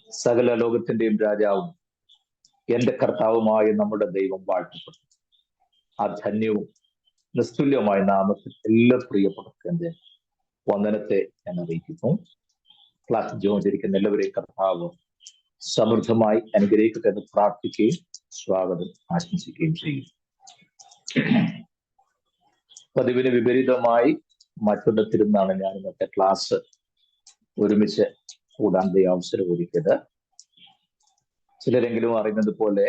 സകല ലോകത്തിന്റെയും രാജാവും എന്റെ കർത്താവുമായ നമ്മുടെ ദൈവം വാഴ്ത്തപ്പെട്ടു. ആ ധന്യവും നിസ്തുല്യമായ നാമത്തിൽ എല്ലാ പ്രിയപ്പെട്ടവരുടെ വന്ദനത്തെ ഞാൻ അറിയിക്കുന്നു. ക്ലാസ് ജോയിച്ചിരിക്കുന്ന എല്ലാവരെയും കർത്താവ് സമൃദ്ധമായി അനുഗ്രഹിക്കട്ടെ എന്ന് പ്രാർത്ഥിക്കുകയും സ്വാഗതം ആശംസിക്കുകയും ചെയ്യും. പതിവിന് വിപരീതമായി മറ്റൊരിടത്തിരുന്നാണ് ഞാൻ ഇന്നത്തെ ക്ലാസ് ഒരുമിച്ച് കൂടാൻ അവസരം ഒരുക്കിയത്. ചിലരെങ്കിലും അറിയുന്നത് പോലെ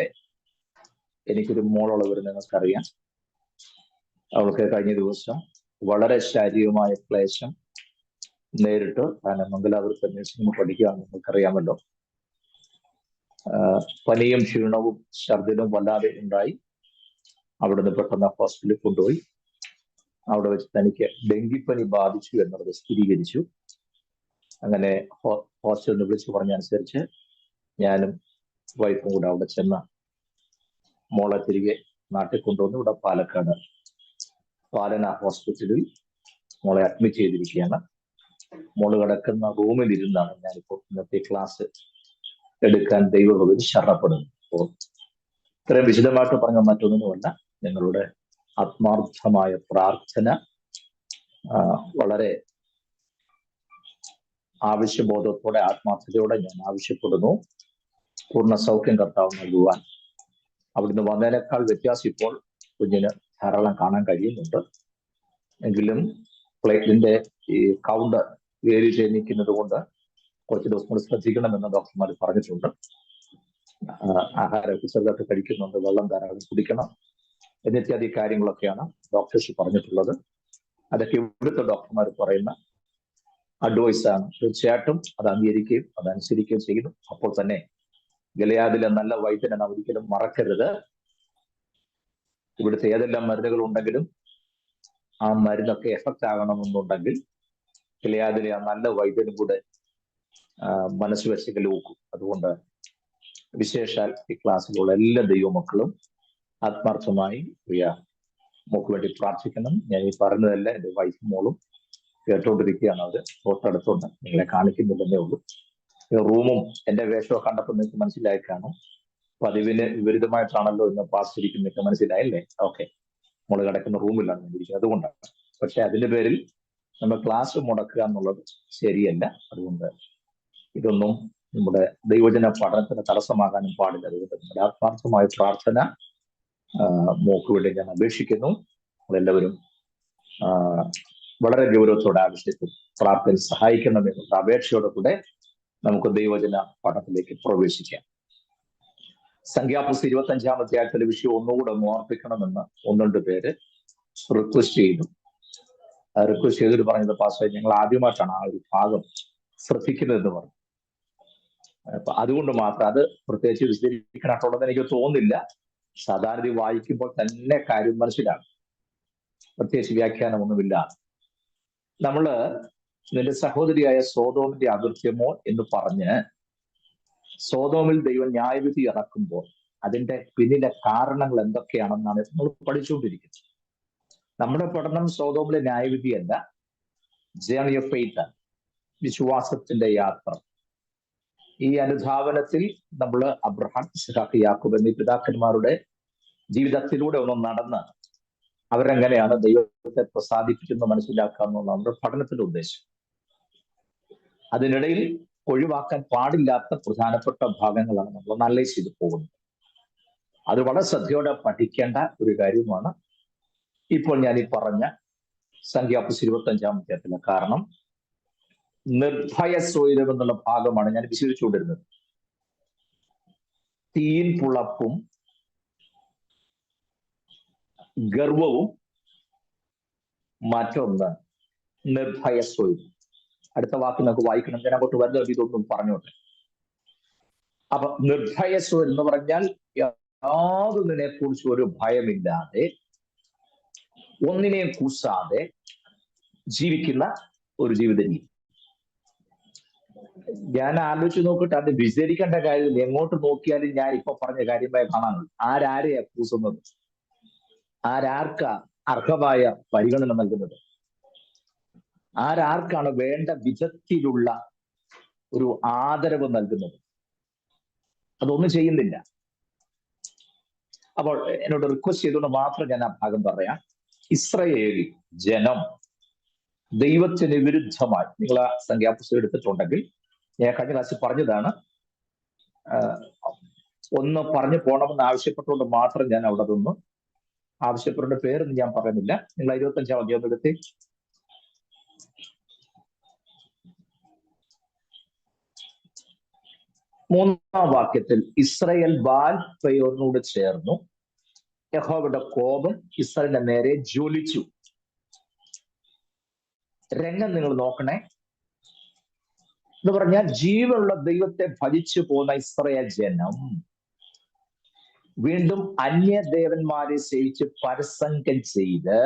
എനിക്കൊരു മോളുള്ളവർ നിങ്ങൾക്കറിയാം. അവൾക്ക് കഴിഞ്ഞ ദിവസം വളരെ ശാരീരികമായ ക്ലേശം നേരിട്ട്. കാരണം മംഗലാപുരത്ത് നഴ്സിംഗ് പഠിക്കുകയാണെന്ന് നിങ്ങൾക്കറിയാമല്ലോ. പനിയും ക്ഷീണവും ഛർദിലും വല്ലാതെ ഉണ്ടായി. അവിടുന്ന് പെട്ടെന്ന് ഹോസ്പിറ്റലിൽ കൊണ്ടുപോയി. അവിടെ വെച്ച് തനിക്ക് ഡെങ്കിപ്പനി ബാധിച്ചു എന്നുള്ളത് സ്ഥിരീകരിച്ചു. അങ്ങനെ ഹോസ്റ്റലിൽ വിളിച്ചു പറഞ്ഞനുസരിച്ച് ഞാനും വൈഫും കൂടെ അവിടെ ചെന്ന് മോളെ തിരികെ നാട്ടിൽ കൊണ്ടുവന്ന് ഇവിടെ പാലക്കാട് പാലന ഹോസ്പിറ്റലിൽ മോളെ അഡ്മിറ്റ് ചെയ്തിരിക്കുകയാണ്. മോള് കിടക്കുന്ന റൂമിൽ ഇരുന്നാണ് ഞാനിപ്പോൾ ഇന്നത്തെ ക്ലാസ് എടുക്കാൻ ദൈവഭവനിൽ ശരണപ്പെടുന്നത്. അപ്പോൾ ഇത്രയും വിശദമായിട്ട് പറഞ്ഞ മറ്റൊന്നിനുമല്ല, ഞങ്ങളുടെ ആത്മാർത്ഥമായ പ്രാർത്ഥന വളരെ ആവശ്യബോധത്തോടെ ആത്മാർത്ഥതയോടെ ഞാൻ ആവശ്യപ്പെടുന്നു. പൂർണ്ണ സൗഖ്യം കർത്താവ് നൽകുവാൻ. അവിടുന്ന് വന്നതിനേക്കാൾ വ്യത്യാസം ഇപ്പോൾ കുഞ്ഞിന് ധാരാളം കാണാൻ കഴിയുന്നുണ്ട്. എങ്കിലും പ്ലേറ്റിന്റെ ഈ കൗണ്ട് വേരി ചെയ്ത് നിൽക്കുന്നത് കൊണ്ട് കുറച്ച് ദിവസം കൂടി ശ്രദ്ധിക്കണമെന്ന് ഡോക്ടർമാർ പറഞ്ഞിട്ടുണ്ട്. ആഹാരമൊക്കെ ചെറുതൊക്കെ കഴിക്കുന്നുണ്ട്, വെള്ളം ധാരാളം കുടിക്കണം എന്നിത്യാദി കാര്യങ്ങളൊക്കെയാണ് ഡോക്ടേഴ്സ് പറഞ്ഞിട്ടുള്ളത്. അതൊക്കെ ഇവിടുത്തെ ഡോക്ടർമാർ പറയുന്ന അഡ്വൈസാണ്. തീർച്ചയായിട്ടും അത് അംഗീകരിക്കുകയും അതനുസരിക്കുകയും ചെയ്യുന്നു. അപ്പോൾ തന്നെ ഗിലെയാദിലെ നല്ല വൈദ്യനെ നാം ഒരിക്കലും മറക്കരുത്. ഇവിടുത്തെ ഏതെല്ലാം മരുന്നുകൾ ഉണ്ടെങ്കിലും ആ മരുന്നൊക്കെ എഫക്റ്റ് ആകണമെന്നുണ്ടെങ്കിൽ ഗിലെയാദിലെ ആ നല്ല വൈദ്യനും കൂടെ മനസ്സ് വെച്ചെങ്കിൽ നോക്കും. അതുകൊണ്ട് വിശേഷാൽ ഈ ക്ലാസ്സിലുള്ള എല്ലാ ദൈവമക്കളും ആത്മാർത്ഥമായി മോക്ക് വേണ്ടി പ്രാർത്ഥിക്കണം. ഞാൻ ഈ പറഞ്ഞതല്ല, എൻ്റെ വൈഫും മോളും കേട്ടോണ്ടിരിക്കുകയാണ്. അവർ തൊട്ടടുത്തുണ്ട്, നിങ്ങളെ കാണിക്കുന്നില്ലെന്നേ ഉള്ളൂ. റൂമും എൻ്റെ വേഷമൊക്കെ കണ്ടപ്പോൾ നിങ്ങൾക്ക് മനസ്സിലായി കാണും. പതിവിന് വിപരീതമായിട്ടാണല്ലോ ഇന്ന് പാസ് ഇരിക്കുന്നതൊക്കെ മനസ്സിലായില്ലേ? ഓക്കെ, മോള് കിടക്കുന്ന റൂമിലാണ് ഇരിക്കുന്നത്, അതുകൊണ്ടാണ്. പക്ഷെ അതിന്റെ പേരിൽ നമ്മൾ ക്ലാസ് മുടക്കുക എന്നുള്ളത് ശരിയല്ല. അതുകൊണ്ട് ഇതൊന്നും നമ്മുടെ ദൈവജന പഠനത്തിന് തടസ്സമാകാനും പാടില്ല. അതുകൊണ്ട് നമ്മുടെ ആത്മാർത്ഥമായ പ്രാർത്ഥന മോക്ക് വേണ്ടി ഞാൻ അപേക്ഷിക്കുന്നു. നമ്മളെല്ലാവരും വളരെ ഗൗരവത്തോടെ ആവശ്യത്തിൽ പ്രാർത്ഥന സഹായിക്കണമെന്നുള്ള അപേക്ഷയോടെ കൂടെ നമുക്ക് ദൈവജന പഠനത്തിലേക്ക് പ്രവേശിക്കാം. സംഖ്യാപുസ്തകം 25-ാം അധ്യായത്തിലെ വിഷയം ഒന്നുകൂടെ ഓർപ്പിക്കണമെന്ന് 1-2 പേര് റിക്വസ്റ്റ് ചെയ്തു. റിക്വസ്റ്റ് ചെയ്തിട്ട് പറഞ്ഞത് പാസ്സായി ഞങ്ങൾ ആദ്യമായിട്ടാണ് ആ ഒരു ഭാഗം ശ്രദ്ധിക്കുന്നതെന്ന് പറഞ്ഞു. അപ്പൊ അതുകൊണ്ട് മാത്രം അത് പ്രത്യേകിച്ച് വിശദീകരിക്കണുള്ളതെന്ന് എനിക്ക് തോന്നുന്നില്ല. സാധാരണ വായിക്കുമ്പോൾ തന്നെ കാര്യം മനസ്സിലാകും, പ്രത്യേകിച്ച് വ്യാഖ്യാനമൊന്നുമില്ല. നമ്മള് നിന്റെ സഹോദരിയായ സോദോമിന്റെ അകൃത്യമോ എന്ന് പറഞ്ഞ് സോദോമിൽ ദൈവം ന്യായവിധി ഇറക്കുമ്പോൾ അതിന്റെ പിന്നിലെ കാരണങ്ങൾ എന്തൊക്കെയാണെന്നാണ് നമ്മൾ പഠിച്ചുകൊണ്ടിരിക്കുന്നത്. നമ്മുടെ പഠനം സോദോമിലെ ന്യായവിധിയല്ല, ജേർണി ഓഫ് ഫെയ്ത്ത്, വിശ്വാസത്തിന്റെ യാത്ര. ഈ അനുധാവനത്തിൽ നമ്മൾ അബ്രഹാം, ഇസ്ഹാക്ക്, യാക്കോബ് എന്നീ പിതാക്കന്മാരുടെ ജീവിതത്തിലൂടെ ഒന്ന് നടന്ന് അവരെങ്ങനെയാണ് ദൈവത്തെ പ്രസാദിപ്പിക്കുന്നത് മനസ്സിലാക്കുക എന്നുള്ള നമ്മുടെ പഠനത്തിന്റെ ഉദ്ദേശം. അതിനിടയിൽ ഒഴിവാക്കാൻ പാടില്ലാത്ത പ്രധാനപ്പെട്ട ഭാഗങ്ങളാണ് നമ്മൾ അനലൈസ് ചെയ്ത് പോകുന്നത്. അത് വളരെ ശ്രദ്ധയോടെ പഠിക്കേണ്ട ഒരു കാര്യമാണ് ഇപ്പോൾ ഞാൻ ഈ പറഞ്ഞ സംഖ്യാപുസ്തകം 25-ാം അധ്യായത്തിലെ. കാരണം നിർഭയ സ്വൈരം എന്നുള്ള ഭാഗമാണ് ഞാൻ വിശദീകരിച്ചുകൊണ്ടിരുന്നത്. തീൻ പുളപ്പും ഗർവവും മറ്റൊന്ന് നിർഭയ സ്വൈരം. അടുത്ത വാക്ക് നമുക്ക് വായിക്കണം, ഞാൻ അങ്ങോട്ട് വരുന്നത് ഇതൊന്നും പറഞ്ഞോട്ടെ. അപ്പൊ നിർഭയ സ്വൈരം എന്ന് പറഞ്ഞാൽ യാതൊന്നിനെ കുറിച്ച് ഒരു ഭയമില്ലാതെ, ഒന്നിനെയും കൂസാതെ ജീവിക്കുന്ന ഒരു ജീവിത രീതി. ഞാൻ ആലോചിച്ച് നോക്കിയിട്ട് അത് വിശദീകരിക്കേണ്ട കാര്യം എങ്ങോട്ട് നോക്കിയാലും ഞാൻ ഇപ്പൊ പറഞ്ഞ കാര്യമായി കാണാനുള്ളൂ. ആരാരെയാ കൂസുന്നത്? ആരാർക്കാ അർഹമായ പരിഗണന നൽകുന്നത്? ആരാർക്കാണ് വേണ്ട വിധത്തിലുള്ള ഒരു ആദരവ് നൽകുന്നത്? അതൊന്നും ചെയ്യുന്നില്ല. അപ്പോൾ എന്നോട് റിക്വസ്റ്റ് ചെയ്തുകൊണ്ട് മാത്രം ഞാൻ ആ ഭാഗം പറയാം. ഇസ്രയേൽ ജനം ദൈവത്തിന് വിരുദ്ധമായി, നിങ്ങൾ ആ സംഖ്യാപുസ്തകം എടുത്തിട്ടുണ്ടെങ്കിൽ ഞാൻ കഴിഞ്ഞ ക്ലാസ്സിൽ പറഞ്ഞതാണ്, ഒന്ന് പറഞ്ഞു പോകണമെന്ന് ആവശ്യപ്പെട്ടുകൊണ്ട് മാത്രം ഞാൻ അവിടെ നിന്ന് ആവശ്യപ്പെട്ട പേരൊന്നും ഞാൻ പറയുന്നില്ല. നിങ്ങൾ 25-ാം അധ്യായം എടുത്തി. മൂന്നാം വാക്യത്തിൽ ഇസ്രയേൽ ബാൽ പെയോറിനോട് ചേർന്നു, യഹോവയുടെ കോപം ഇസ്രയേലിന്റെ നേരെ ജ്വലിച്ചു. രംഗം നിങ്ങൾ നോക്കണേ. എന്ന് പറഞ്ഞാൽ ജീവനുള്ള ദൈവത്തെ ഭജിച്ചു പോകുന്ന ഇസ്രയേൽ ജനം വീണ്ടും അന്യദേവന്മാരെ സേവിച്ച് പരസംഗം ചെയ്ത്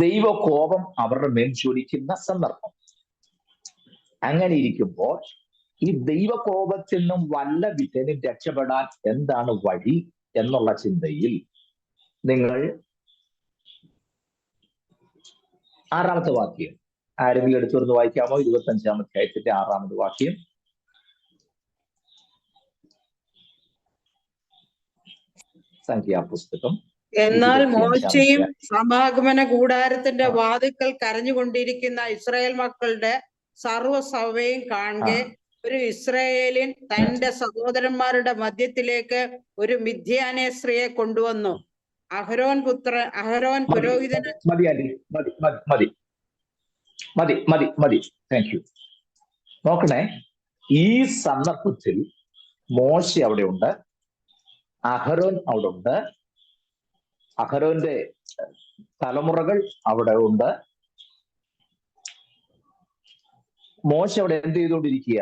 ദൈവകോപം അവരുടെ മേൽ ജ്വലിക്കുന്ന സന്ദർഭം. അങ്ങനെ ഇരിക്കുമ്പോൾ ഈ ദൈവകോപത്തിൽ നിന്നും വല്ല വിധേനും രക്ഷപ്പെടാൻ എന്താണ് വഴി എന്നുള്ള ചിന്തയിൽ നിങ്ങൾ 6-ാമത്തെ വാക്യം ആരെങ്കിലും എടുത്തു വരുന്ന വായിക്കാമോ? 25-ാം അധ്യായത്തിന്റെ 6-ാമത് വാക്യം. സംഖ്യാപുസ്തകം. എന്നാൽ മോശയും സമാഗമന കൂടാരത്തിന്റെ വാതിൽക്കൽ കരഞ്ഞുകൊണ്ടിരിക്കുന്ന ഇസ്രായേൽ മക്കളുടെ സർവ്വസഭയും കാണെ ഒരു ഇസ്രായേലിൻ തന്റെ സഹോദരന്മാരുടെ മധ്യത്തിലേക്ക് ഒരു മിദ്യാനെ സ്ത്രീയെ കൊണ്ടുവന്നു. അഹരോൻ പുരോഹിതന് മതി. Thank you. നോക്കണേ, ഈ സന്ദർഭത്തിൽ മോശ അവിടെ ഉണ്ട്, അഹരോൻ അവിടെ ഉണ്ട്, അഹരോന്റെ തലമുറകൾ അവിടെ ഉണ്ട്. മോശ അവിടെ എന്ത് ചെയ്തുകൊണ്ടിരിക്കുക?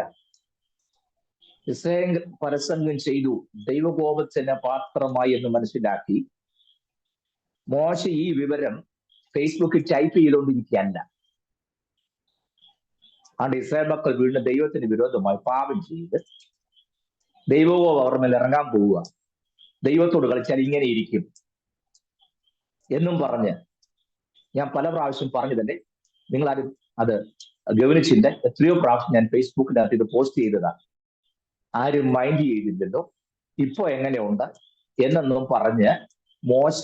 ഇസ്രായേൽ പരസംഗം ചെയ്തു, ദൈവകോപത്തിന് പാത്രമായി എന്ന് മനസ്സിലാക്കി മോശ ഈ വിവരം ഫേസ്ബുക്കിൽ ടൈപ്പ് ചെയ്തുകൊണ്ടിരിക്കുകയല്ല. അതുകൊണ്ട് ഇസ്രായേൽ മക്കൾ വീണ്ടും ദൈവത്തിന് വിരോധമായി പാപം ചെയ്ത് ദൈവകോപം അവരുടെ മേൽ ഇറങ്ങാൻ പോവുക, ദൈവത്തോട് കളിച്ചാൽ ഇങ്ങനെ ഇരിക്കും എന്നും പറഞ്ഞ് ഞാൻ പല പ്രാവശ്യം പറഞ്ഞതല്ലേ, നിങ്ങൾ ആരും അത് ഗവനിച്ചില്ല. എത്രയോ പ്രാവശ്യം ഞാൻ ഫേസ്ബുക്കിനകത്ത് ഇത് പോസ്റ്റ് ചെയ്തതാണ്, ആരും മൈൻഡ് ചെയ്തില്ലല്ലോ. ഇപ്പൊ എങ്ങനെയുണ്ട് എന്നൊന്നും പറഞ്ഞ് മോശ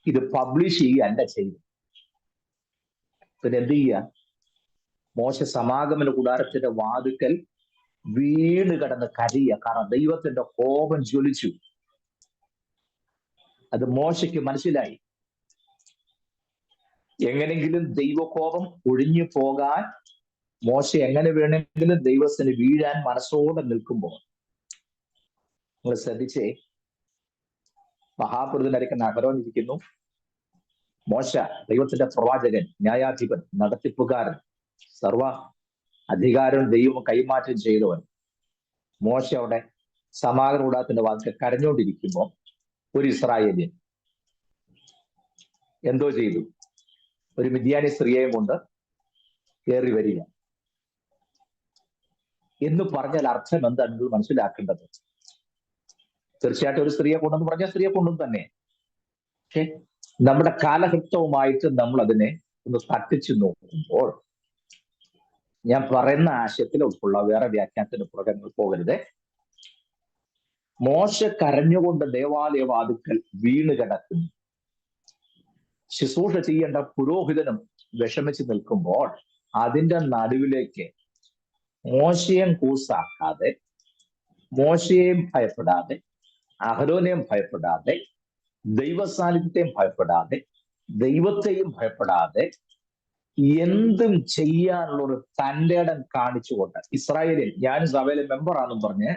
ഇത് പബ്ലിഷ് ചെയ്യുകയല്ല ചെയ്തു. പിന്നെ എന്ത് ചെയ്യുക? മോശ സമാഗമന കൂടാരത്തിന്റെ വാതുക്കൽ വീണ് കിടന്ന് കരയുക. കാരണം ദൈവത്തിന്റെ കോപം ജ്വലിച്ചു. അത് മോശയ്ക്ക് മനസ്സിലായി. എങ്ങനെങ്കിലും ദൈവകോപം ഒഴിഞ്ഞു പോകാൻ മോശ എങ്ങനെ വേണമെങ്കിലും ദൈവത്തിന് വീഴാൻ മനസ്സോടെ നിൽക്കുമ്പോൾ, നിങ്ങൾ ശ്രദ്ധിച്ചേ, മഹാപുരുഷനായിരിക്കുന്ന അഹരോൻ ഇരിക്കുന്നു, മോശ ദൈവത്തിന്റെ പ്രവാചകൻ, ന്യായാധിപൻ, നടത്തിപ്പുകാരൻ, സർവ അധികാരവും ദൈവം കൈമാറ്റം ചെയ്തവൻ. മോശ അവിടെ സമാഗമന കൂടാരത്തിന്റെ വാതിൽക്കൽ കരഞ്ഞുകൊണ്ടിരിക്കുമ്പോൾ ഒരു ഇസ്രായേല്യൻ എന്തോ ചെയ്തു? ഒരു മിദ്യാനി സ്ത്രീയെയും കൊണ്ട് കയറി വരിക എന്ന് പറഞ്ഞാൽ അർത്ഥം എന്താണ് നിങ്ങൾ മനസ്സിലാക്കേണ്ടത്? തീർച്ചയായിട്ടും ഒരു സ്ത്രീയെ കൊണ്ടെന്ന് പറഞ്ഞാൽ സ്ത്രീയെ കൊണ്ടും തന്നെ. പക്ഷെ നമ്മുടെ കാലഘട്ടവുമായിട്ട് നമ്മൾ അതിനെ ഒന്ന് തട്ടിച്ചു നോക്കുമ്പോൾ, ഞാൻ പറയുന്ന ആശയത്തിൽ ഉൾക്കൊള്ള വേറെ വ്യാഖ്യാനത്തിന് പുറകെ പോകരുത്. മോശ കരഞ്ഞുകൊണ്ട് ദേവാലയ വാതിൽക്കൽ വീണ് കിടക്കുന്നു. ശുശ്രൂഷ ചെയ്യേണ്ട പുരോഹിതനും വിഷമിച്ച് നിൽക്കുമ്പോൾ അതിന്റെ നടുവിലേക്ക് മോശയെയും കൂസാക്കാതെ, മോശയെയും ഭയപ്പെടാതെ, അഹരോനെയും ഭയപ്പെടാതെ, ദൈവസാന്നിധ്യത്തെയും ഭയപ്പെടാതെ, ദൈവത്തെയും ഭയപ്പെടാതെ എന്തും ചെയ്യാനുള്ള ഒരു തന്റെ ഇടം കാണിച്ചുകൊണ്ട് ഇസ്രായേലിൽ, ഞാൻ സഭയിലെ മെമ്പറാണെന്നും പറഞ്ഞ്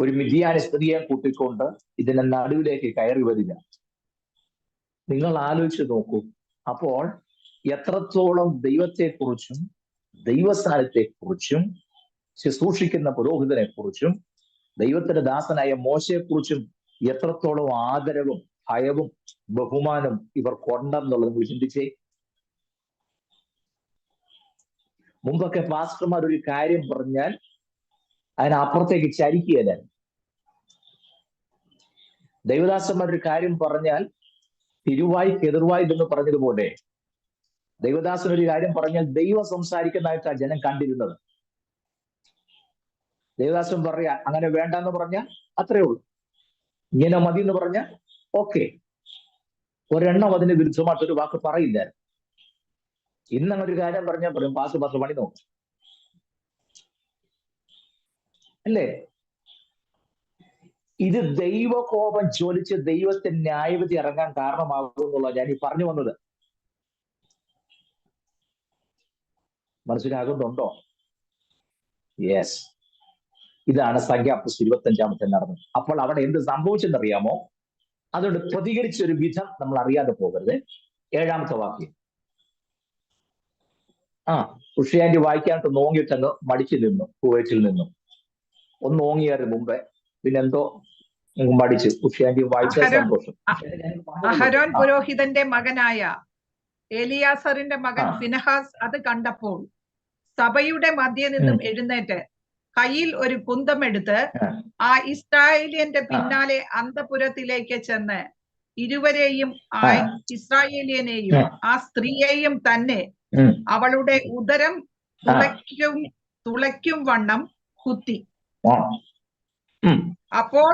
ഒരു മിദ്യാനി സ്ത്രീയെ കൂട്ടിക്കൊണ്ട് ഇതിന്റെ നടുവിലേക്ക് കയറി വരിക. നിങ്ങൾ ആലോചിച്ച് നോക്കൂ. അപ്പോൾ എത്രത്തോളം ദൈവത്തെക്കുറിച്ചും ദൈവസ്ഥാനത്തെക്കുറിച്ചും ശുശ്രൂഷിക്കുന്ന പുരോഹിതനെ കുറിച്ചും ദൈവത്തിന്റെ ദാസനായ മോശയെക്കുറിച്ചും എത്രത്തോളം ആദരവും ഭയവും ബഹുമാനം ഇവർ കൊണ്ടെന്നുള്ളത് ചിന്തിച്ചേ. മുമ്പൊക്കെ പാസ്റ്റർമാർ ഒരു കാര്യം പറഞ്ഞാൽ അതിനപ്പുറത്തേക്ക് ചരിക്കുകയല്ല. ദൈവദാസന്മാർ ഒരു കാര്യം പറഞ്ഞാൽ തിരുവായി എതിർവായി എന്ന് പറഞ്ഞതുപോലെ ദൈവദാസൻ ഒരു കാര്യം പറഞ്ഞാൽ ദൈവം സംസാരിക്കുന്നതായിട്ടാണ് ജനം കണ്ടിരുന്നത്. ദേവദാസൻ പറയാ അങ്ങനെ വേണ്ടെന്ന് പറഞ്ഞ അത്രേ ഉള്ളൂ. ഇങ്ങനെ മതി എന്ന് പറഞ്ഞ ഓക്കെ. ഒരെണ്ണം അതിന് വിരുദ്ധമായിട്ടൊരു വാക്ക് പറയില്ല. ഇന്നങ്ങനെ ഒരു കാര്യം പറഞ്ഞാൽ പറയും പാസ് പണി നോക്കും അല്ലേ? ഇത് ദൈവകോപം ജ്വലിച്ച് ദൈവത്തെ ന്യായവിധി ഇറങ്ങാൻ കാരണമാകും എന്നുള്ള ഞാൻ ഈ പറഞ്ഞു വന്നത്. മനസ്സിലാകുന്നുണ്ടോ? യെസ്. ഇതാണ് സംഖ്യാപുസ്തകം 25 നടന്നത്. അപ്പോൾ അവിടെ എന്ത് സംഭവിച്ചെന്നറിയാമോ? അതുകൊണ്ട് പ്രതികരിച്ച ഒരു വിധം നമ്മൾ അറിയാതെ പോകരുത്. 7-ാമത്തെ വാക്യം. ഉഷിയാൻറ്റി വായിക്കാനായിട്ട് നോങ്ങിയിട്ടങ്ങ് മടിച്ചു നിന്നു. കുവൈറ്റിൽ നിന്നും ഒന്ന് ഓങ്ങിയായിരുന്നു മുമ്പേ, പിന്നെന്തോ മടിച്ചു. ഉഷിയാൻറ്റി വായിച്ച സന്തോഷം. അഹരോൻ പുരോഹിതന്റെ മകനായ എലിയാസറിന്റെ മകൻ ഫിനഹാസ് അത് കണ്ടപ്പോൾ സഭയുടെ മധ്യേ നിന്നും എഴുന്നേറ്റ് കയ്യിൽ ഒരു കുന്തമെടുത്ത് ആ ഇസ്രായേലിയന്റെ പിന്നാലെ അന്തപുരത്തിലേക്ക് ചെന്ന് ഇരുവരെയും ഇസ്രായേലിയനെയും ആ സ്ത്രീയെയും തന്നെ അവളുടെ ഉദരം തുളയ്ക്കും വണ്ണം കുത്തി. അപ്പോൾ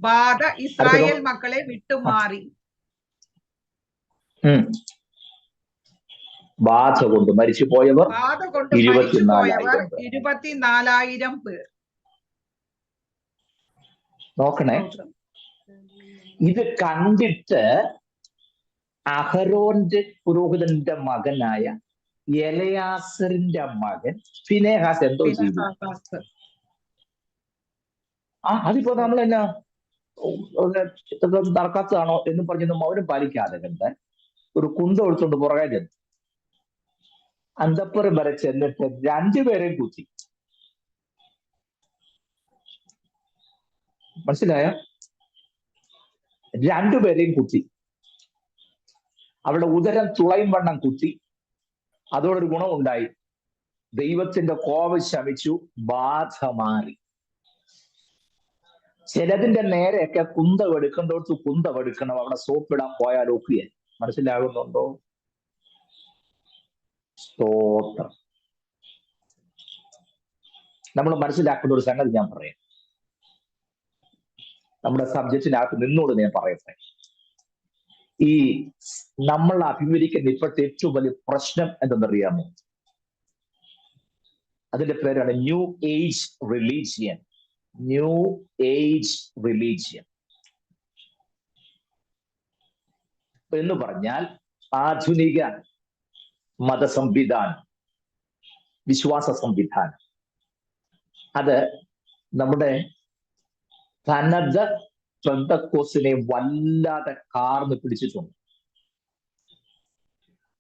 ബാധ ഇസ്രായേൽ മക്കളെ വിട്ടുമാറി. ബാധ കൊണ്ട് മരിച്ചു പോയവർ 24,000 പേർ. നോക്കണേ, ഇത് കണ്ടിട്ട് അഹരോന്റെ പുരോഹിതന്റെ മകനായ എലയാസറിന്റെ മകൻ ഫിനെഹാസ് എന്തോ ചെയ്തു? അതിപ്പോ നമ്മളെന്നാ നടക്കാത്തതാണോ എന്ന് പറഞ്ഞൊന്നും മൗനം പാലിക്കാതെ കണ്ട് ഒരു കുന്തം എടുത്തുകൊണ്ട് പുറകെ ചെന്നു. അന്തപ്പുരം വരെ ചെന്നിട്ട് 2 പേരെയും കുത്തി. മനസ്സിലായോ? 2 പേരെയും കുത്തി. അവളുടെ ഉദരം തുളയും വണ്ണം കുത്തി. അതോടൊരു ഗുണമുണ്ടായി. ദൈവത്തിന്റെ കോപം ശമിച്ചു, ബാധ മാറി. ചിലതിന്റെ നേരെയൊക്കെ കുന്തമെടുക്കേണ്ടോടത്ത് കുന്തമെടുക്കണം. അവിടെ സോപ്പിടാൻ പോയാൽ ഒക്കിയ. മനസ്സിലാകുന്നുണ്ടോ? സ്തോത്രം. നമ്മൾ മനസ്സിലാക്കുന്ന ഒരു സംഗതി ഞാൻ പറയാം. നമ്മുടെ സബ്ജക്റ്റിനകത്ത് നിന്നോട് ഞാൻ പറയട്ടെ. ഈ നമ്മൾ അഭിമുഖീകരിക്കുന്ന ഇപ്പോഴത്തെ ഏറ്റവും വലിയ പ്രശ്നം എന്തെന്നറിയാമോ? അതിന്റെ പേരാണ് new age religion. New age religion എന്ന് പറഞ്ഞാൽ ആധുനിക മതസംവിധാനം, വിശ്വാസ സംവിധാനം. അത് നമ്മുടെ തനത് പെന്തക്കോസിനെ വല്ലാതെ കാർന്ന് പിടിച്ചിട്ടുണ്ട്.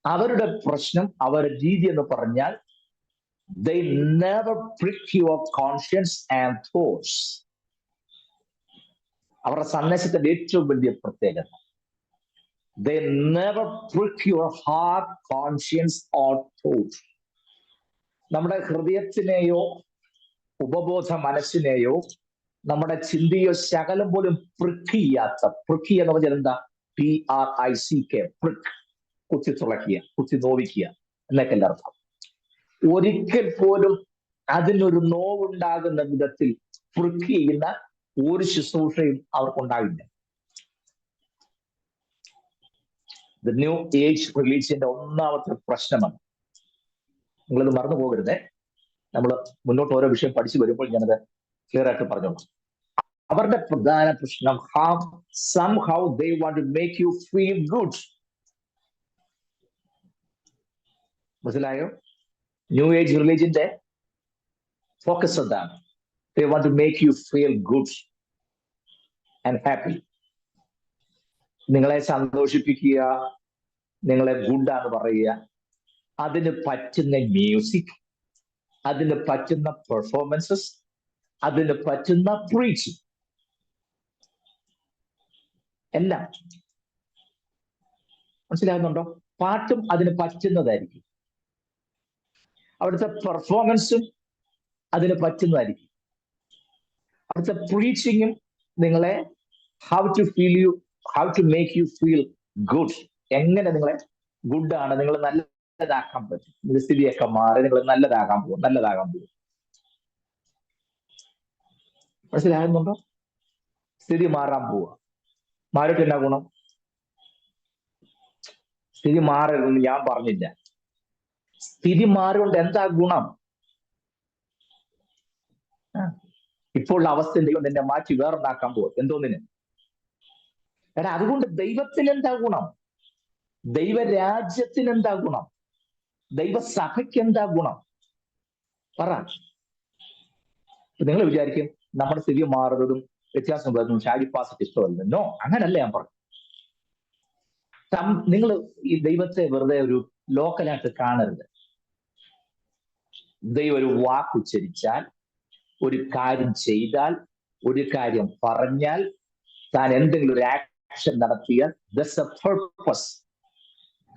അവരുടെ പ്രശ്നം, അവരുടെ രീതി എന്ന് പറഞ്ഞാൽ they never prick your conscience and thoughts. അവരുടെ സന്ദേശത്തിന്റെ ഏറ്റവും വലിയ പ്രത്യേകത, they never prick your heart, conscience or thoughts. നമ്മുടെ ഹൃദയത്തിനെയോ ഉപബോധ മനസ്സിനെയോ നമ്മുടെ ചിന്തയോ ശകലം പോലും പ്രിക്ക് ചെയ്യാത്ത, പ്രിക്ക് എന്ന് പറഞ്ഞാൽ എന്താ? PRICK, പ്രിക്ക്, കുത്തി തുളയ്ക്കുക, കുത്തി നോവിക്കുക എന്നൊക്കെ എൻ്റെ അർത്ഥം. ഒരിക്കൽ പോലും അതിനൊരു നോവുണ്ടാകുന്ന വിധത്തിൽ പ്രിക്ക് ചെയ്യുന്ന ഒരു ശുശ്രൂഷയും അവർക്കുണ്ടാകില്ല. ദ ന്യൂ ഏജ് റിലീജിയന്റെ ഒന്നാമത്തെ പ്രശ്നമാണ്. നിങ്ങളിത് മറന്നു പോകരുതേ. നമ്മൾ മുന്നോട്ട് ഓരോ വിഷയം പഠിച്ചു വരുമ്പോൾ ഞാനത് ക്ലിയർ ആയിട്ട് പറഞ്ഞോളാം. അവരുടെ പ്രധാന പ്രശ്നം somehow they want to make you feel good. മനസ്സിലായോ? ന്യൂ ഏജ് റിലീജിയന്റെ ഫോക്കസ് എന്താണ്? They want to make you feel good and happy. നിങ്ങളെ സന്തോഷിപ്പിക്കുക, നിങ്ങളെ ഗുഡാന്ന് പറയുക, അതിന് പറ്റുന്ന മ്യൂസിക്, അതിന് പറ്റുന്ന പെർഫോമൻസസ്, അതിന് പറ്റുന്ന പ്രീച്ചിങ്, എല്ലാം. മനസ്സിലാകുന്നുണ്ടോ? പാട്ടും അതിന് പറ്റുന്നതായിരിക്കും, അവിടുത്തെ പെർഫോമൻസും അതിന് പറ്റുന്നതായിരിക്കും, അവിടുത്തെ പ്രീച്ചിങ്ങും നിങ്ങളെ how to make you feel good, എങ്ങനെ നിങ്ങളെ ഗുഡാണ്, നിങ്ങൾ നല്ലതാക്കാൻ പറ്റും, സ്ഥിതിയൊക്കെ മാറി നിങ്ങൾ നല്ലതാകാൻ പോകും. മനസ്സിലാകുന്നുണ്ടോ? സ്ഥിതി മാറാൻ പോവുക. മാറിയിട്ട് എന്നാ ഗുണം? സ്ഥിതി മാറരുതെന്ന് ഞാൻ പറഞ്ഞില്ല. സ്ഥിതി മാറിയോണ്ട് എന്താ ഗുണം? ഇപ്പോൾ ഉള്ള അവസ്ഥ ദൈവം നിന്നെ മാറ്റി വേറെണ്ടാക്കാൻ പോകും. എന്തോന്നിന്? എടാ, അതുകൊണ്ട് ദൈവത്തിന് എന്താ ഗുണം? ദൈവരാജ്യത്തിന് എന്താ ഗുണം? ദൈവസഭയ്ക്ക് എന്താ ഗുണം? പറ. നിങ്ങൾ വിചാരിക്കും നമ്മുടെ സ്ഥിതി മാറുന്നതും വ്യത്യാസം വരുന്നതും ഷാജി പാസ്റ്റർക്ക് ഇഷ്ടമല്ലെന്നോ? അങ്ങനല്ല ഞാൻ പറഞ്ഞു. നിങ്ങൾ ഈ ദൈവത്തെ വെറുതെ ഒരു ലോക്കലായിട്ട് കാണരുത്. ദൈവം ഒരു വാക്കുച്ചരിച്ചാൽ, ഒരു കാര്യം ചെയ്താൽ, ഒരു കാര്യം പറഞ്ഞാൽ, താൻ എന്തെങ്കിലും ഒരു ആക്ഷൻ നടത്തിയാൽ ദാറ്റ്സ് എ പർപ്പസ്.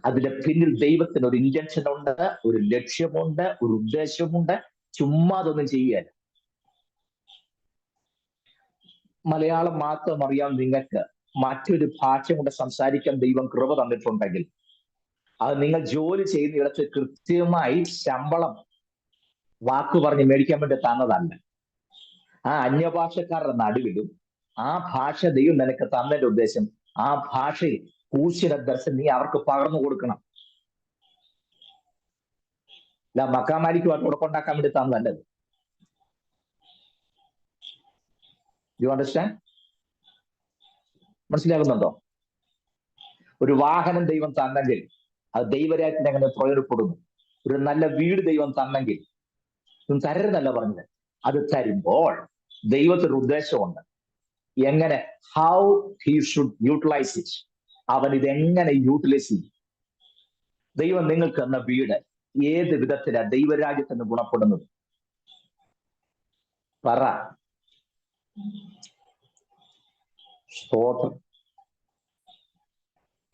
അതിന്റെ പിന്നിൽ ദൈവത്തിന് ഒരു ഇന്റൻഷൻ ഉണ്ട്, ഒരു ലക്ഷ്യമുണ്ട്, ഒരു ഉദ്ദേശമുണ്ട്. ചുമ്മാ അതൊന്നും ചെയ്യാൻ. മലയാളം മാത്രം അറിയാം നിങ്ങൾക്ക്, മറ്റൊരു ഭാഷ കൊണ്ട് സംസാരിക്കാൻ ദൈവം കൃപ തന്നിട്ടുണ്ടെങ്കിൽ അത് നിങ്ങൾ ജോലി ചെയ്യുന്ന ഇടത്ത് കൃത്യമായി ശമ്പളം വാക്ക് പറഞ്ഞ് മേടിക്കാൻ വേണ്ടി തന്നതല്ല. ആ അന്യഭാഷക്കാരുടെ നടുവിലും ആ ഭാഷ ദൈവം നിനക്ക് തന്നതിന്റെ ഉദ്ദേശം ആ ഭാഷയിൽ കൂശ്യത ദർശനം നീ അവർക്ക് പകർന്നു കൊടുക്കണം. അല്ല മക്കാമാരിക്കുമായിട്ട് ഉറപ്പുണ്ടാക്കാൻ വേണ്ടി തന്നതല്ലത്. You understand? മനസ്സിലാകുന്നുണ്ടോ? ഒരു വാഹനം ദൈവം തന്നെങ്കിൽ അത് ദൈവരാജ്യത്തിന് എങ്ങനെ പ്രയോജനപ്പെടുന്നു? ഒരു നല്ല വീട് ദൈവം തന്നെങ്കിൽ തരരുന്നല്ല പറഞ്ഞത്, അത് തരുമ്പോൾ ദൈവത്തിന് ഉദ്ദേശമുണ്ട്. എങ്ങനെ, how he should utilize it, അവൻ ഇതെങ്ങനെ യൂട്ടിലൈസ് ചെയ്യും. ദൈവം നിങ്ങൾക്ക് എന്ന വീട് ഏത് വിധത്തിലാണ് ദൈവരാജ്യത്തിന് ഗുണപ്പെടുന്നത്? പറ. സ്തോത്രം.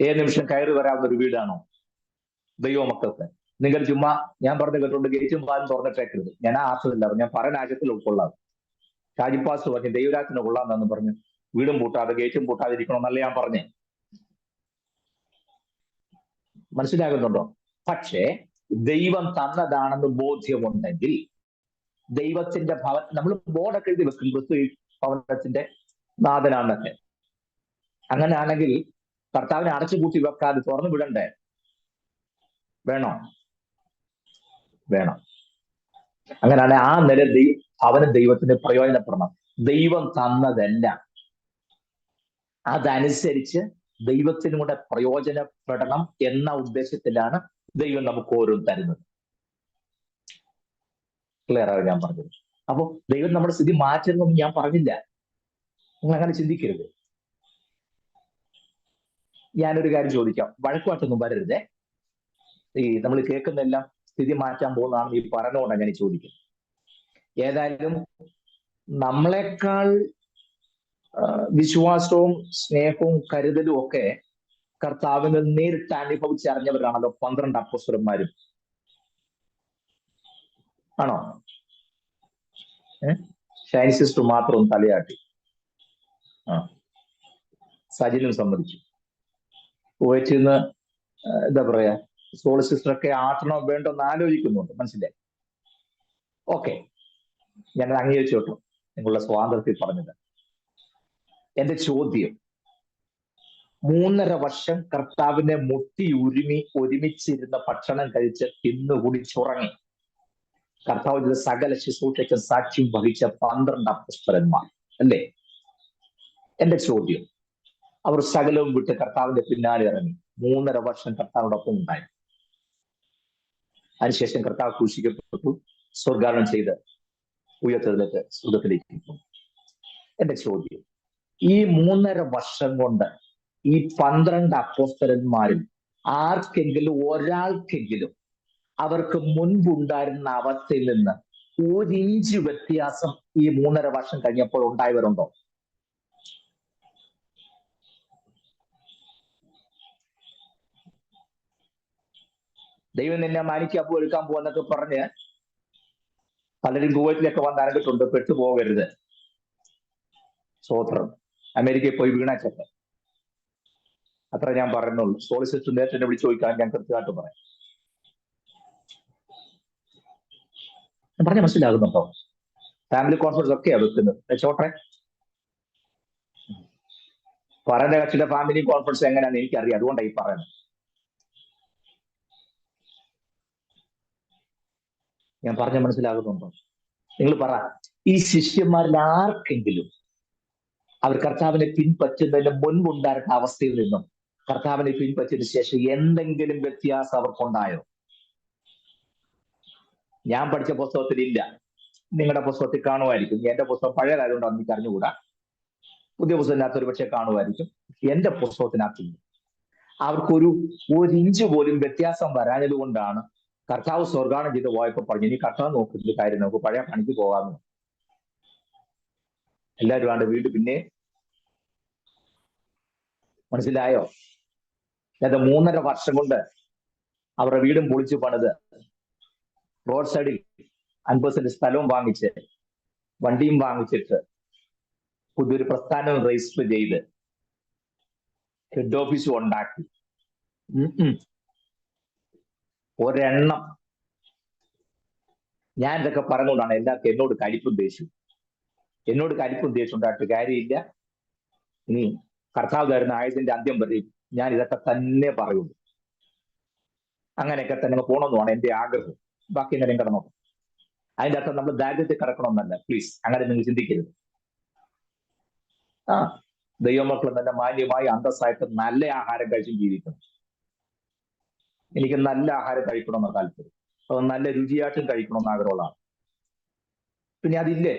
ഏത് നിമിഷം കയറി വരാവുന്ന ഒരു വീടാണോ ദൈവമക്കൾക്ക്? നിങ്ങൾ ചുമ്മാ ഞാൻ പറഞ്ഞ കേട്ടോണ്ട് ഗേറ്റും വാലും തുറന്നിട്ടേക്കരുത്. ഞാൻ ആ ആശയത്തില്ല, ഞാൻ പറയുന്ന ആശയത്തിൽ ഉൾക്കൊള്ളാം. ഷാജിപ്പാസ് പറഞ്ഞു ദൈവരാജ്യത്തിന് കൊള്ളാമെന്നു പറഞ്ഞു വീടും പൂട്ടാതെ ഗേറ്റും പൂട്ടാതിരിക്കണമെന്നല്ല ഞാൻ പറഞ്ഞേ. മനസ്സിലാകുന്നുണ്ടോ? പക്ഷേ ദൈവം തന്നതാണെന്ന് ബോധ്യമുണ്ടെങ്കിൽ ദൈവത്തിന്റെ നമ്മൾ ബോർഡൊക്കെ എഴുതി വെക്കും, ക്രിസ്തു ഭവനത്തിന്റെ നാഥനാണെന്നൊക്കെ. അങ്ങനെയാണെങ്കിൽ കർത്താവിനെ അടച്ചുപൂട്ടി വെക്കാതെ തുറന്നു വിടണ്ടേ? വേണോ? വേണം. അങ്ങനെയാണ് ആ നില അവന് ദൈവത്തിന് പ്രയോജനപ്പെടണം. ദൈവം തന്നതെല്ലാം അതനുസരിച്ച് ദൈവത്തിനും കൂടെ പ്രയോജനപ്പെടണം എന്ന ഉദ്ദേശത്തിലാണ് ദൈവം നമുക്ക് ഓരോന്നും തരുന്നത്. ക്ലിയർ ആണ് ഞാൻ പറഞ്ഞത്? അപ്പൊ ദൈവം നമ്മുടെ സ്ഥിതി മാറ്റുന്നൊന്നും ഞാൻ പറഞ്ഞില്ല. നിങ്ങൾ അങ്ങനെ ചിന്തിക്കരുത്. ഞാനൊരു കാര്യം ചോദിക്കാം, വഴക്കുമായിട്ടൊന്നും വരരുതേ. ഈ നമ്മൾ കേൾക്കുന്നതെല്ലാം സ്ഥിതി മാറ്റാൻ പോകുന്നതാണ് ഈ പറഞ്ഞുകൊണ്ടാണ് ഞാൻ ചോദിക്കുന്നത്. ഏതായാലും നമ്മളെക്കാൾ വിശ്വാസവും സ്നേഹവും കരുതലും ഒക്കെ കർത്താവിനെ നേരിട്ട് അനുഭവിച്ചറിഞ്ഞവരാണല്ലോ 12 അപ്പോസ്തലന്മാരും. ആണോ? ഷൈനി സിസ്റ്റർ മാത്രം തലയാട്ടി. സജിനും സമ്മതിച്ചു. പോയിട്ടിന്ന് എന്താ പറയാ, സോളി സിസ്റ്ററൊക്കെ ആട്ടണോ വേണ്ടോ എന്ന് ആലോചിക്കുന്നുണ്ട്. മനസ്സിലായി? ഓക്കെ, ഞാനത് അംഗീകരിച്ചോട്ടു, നിങ്ങളുടെ സ്വാതന്ത്ര്യത്തിൽ പറഞ്ഞത്. എന്റെ ചോദ്യം, 3.5 വർഷം കർത്താവിനെ മുട്ടി ഒരുമിച്ചിരുന്ന ഭക്ഷണം കഴിച്ച് തിന്നുകൂടി ചുറങ്ങി കർത്താവിന്റെ സകല ശുശ്രൂഷയ്ക്ക് സാക്ഷ്യം വഹിച്ച 12 അപ്പോസ്തലന്മാർ അല്ലേ? എന്റെ ചോദ്യം, അവർ സകലവും വിട്ട് കർത്താവിന്റെ പിന്നാലെ ഇറങ്ങി 3.5 വർഷം കർത്താവിനോടൊപ്പം ഉണ്ടായി. അതിനുശേഷം കർത്താവ് ക്രൂശിക്കപ്പെട്ടു, സ്വർഗാരോഹണം ചെയ്ത് ഉയർത്തതിലേക്ക് സ്വർഗത്തിലേക്ക് പോകും. എന്റെ ചോദ്യം, ഈ 3.5 വർഷം കൊണ്ട് ഈ 12 അപ്പോസ്തലന്മാരിൽ ആർക്കെങ്കിലും ഒരാൾക്കെങ്കിലും അവർക്ക് മുൻപുണ്ടായിരുന്ന അവസ്ഥയിൽ നിന്ന് 1 ഇഞ്ച് വ്യത്യാസം ഈ 3.5 വർഷം കഴിഞ്ഞപ്പോൾ ഉണ്ടായവരുണ്ടോ? ദൈവം നിന്നെ മാനിക്കാൻ എടുക്കാൻ പോകുന്നൊക്കെ പറഞ്ഞ് പലരും കുവൈറ്റിലൊക്കെ വന്ന് അരങ്ങിട്ടുണ്ട്. പെട്ടുപോകരുത്. സ്വോത്രം. അമേരിക്കയിൽ പോയി വീണാച്ചൊക്കെ അത്ര ഞാൻ പറയുന്നുള്ളൂ. സോളി സിസ്റ്റർ നേരത്തെ എന്നെ വിളിച്ചു ചോദിക്കാൻ ഞാൻ കൃത്യമായിട്ട് പറയാം. പറഞ്ഞ മനസ്സിലാകുന്നുണ്ടോ? ഫാമിലി കോൺഫറൻസ് ഒക്കെയാ വെക്കുന്നത്, വെച്ചോട്ടെ. പറയുന്ന കക്ഷിയുടെ ഫാമിലി കോൺഫറൻസ് എങ്ങനെയാണെന്ന് എനിക്കറിയാം, അതുകൊണ്ടാണ് ഈ പറയുന്നത്. ഞാൻ പറഞ്ഞ മനസ്സിലാകുന്നുണ്ടോ? നിങ്ങൾ പറ, ഈ ശിഷ്യന്മാരിൽ ആർക്കെങ്കിലും അവർ കർത്താവിനെ പിൻപറ്റുന്നതിന് മുൻപുണ്ടായിരുന്ന അവസ്ഥയിൽ നിന്നും കർത്താവിനെ പിൻപറ്റിയതിനു ശേഷം എന്തെങ്കിലും വ്യത്യാസം അവർക്കുണ്ടായോ? ഞാൻ പഠിച്ച പുസ്തകത്തിൽ ഇല്ല, നിങ്ങളുടെ പുസ്തകത്തിൽ കാണുമായിരിക്കും. എന്റെ പുസ്തകം പഴയതായതുകൊണ്ടാണ് എനിക്ക് അറിഞ്ഞുകൂടാ. പുതിയ പുസ്തകത്തിനകത്ത് ഒരു പക്ഷേ കാണുമായിരിക്കും. എന്റെ പുസ്തകത്തിനകത്തില്ല. അവർക്കൊരു ഇഞ്ച് പോലും വ്യത്യാസം വരാഞ്ഞത് കൊണ്ടാണ് കർത്താവ് സ്വർഗാനം ചെയ്ത് പോയപ്പോ പറഞ്ഞു, ഇനി കർത്താവ് നോക്കുന്ന കാര്യം നമുക്ക് പഴയ പണിക്ക് പോകാമെന്ന്. എല്ലാവരും ആണ്ട് വീട് പിന്നെ മനസ്സിലായോ? അതായത് 3.5 വർഷം കൊണ്ട് അവരുടെ വീടും പൊളിച്ചു പണിത് റോഡ് സൈഡിൽ 50 സെന്റ് സ്ഥലവും വാങ്ങിച്ച് വണ്ടിയും വാങ്ങിച്ചിട്ട് പുതിയൊരു പ്രസ്ഥാനം രജിസ്റ്റർ ചെയ്ത് ഹെഡ് ഓഫീസും ഉണ്ടാക്കി. ഒരെണ്ണം ഞാൻ ഇതൊക്കെ പറഞ്ഞുകൊണ്ടാണ് എല്ലാവർക്കും എന്നോട് കലിപ്പും ദേഷ്യവും. എന്നോട് കലിപ്പും ദേഷ്യം ഉണ്ടായിട്ട് കാര്യമില്ല. ഇനി കർത്താവ് തരുന്ന ആയതിന്റെ അന്ത്യം വരെ ഞാൻ ഇതൊക്കെ തന്നെ പറയുള്ളൂ. അങ്ങനെയൊക്കെ തന്നെ പോകണമെന്നാണ് എന്റെ ആഗ്രഹം. ബാക്കി എങ്ങനെയും കിടന്നോ. അതിൻ്റെ അർത്ഥം നമ്മൾ ദാരിദ്ര്യത്തിൽ കിടക്കണമെന്നല്ല, പ്ലീസ്, അങ്ങനെ നിങ്ങൾ ചിന്തിക്കരുത്. ദൈവമക്കൾ തന്നെ മാന്യമായി അന്തസ്സായിട്ട് നല്ല ആഹാരം കഴിച്ചും ജീവിക്കണം. എനിക്ക് നല്ല ആഹാരം കഴിക്കണമെന്ന താല്പര്യം, അത് നല്ല രുചിയായിട്ടും കഴിക്കണമെന്ന് ആഗ്രഹമുള്ളതാണ്. പിന്നെ അതില്ലേ,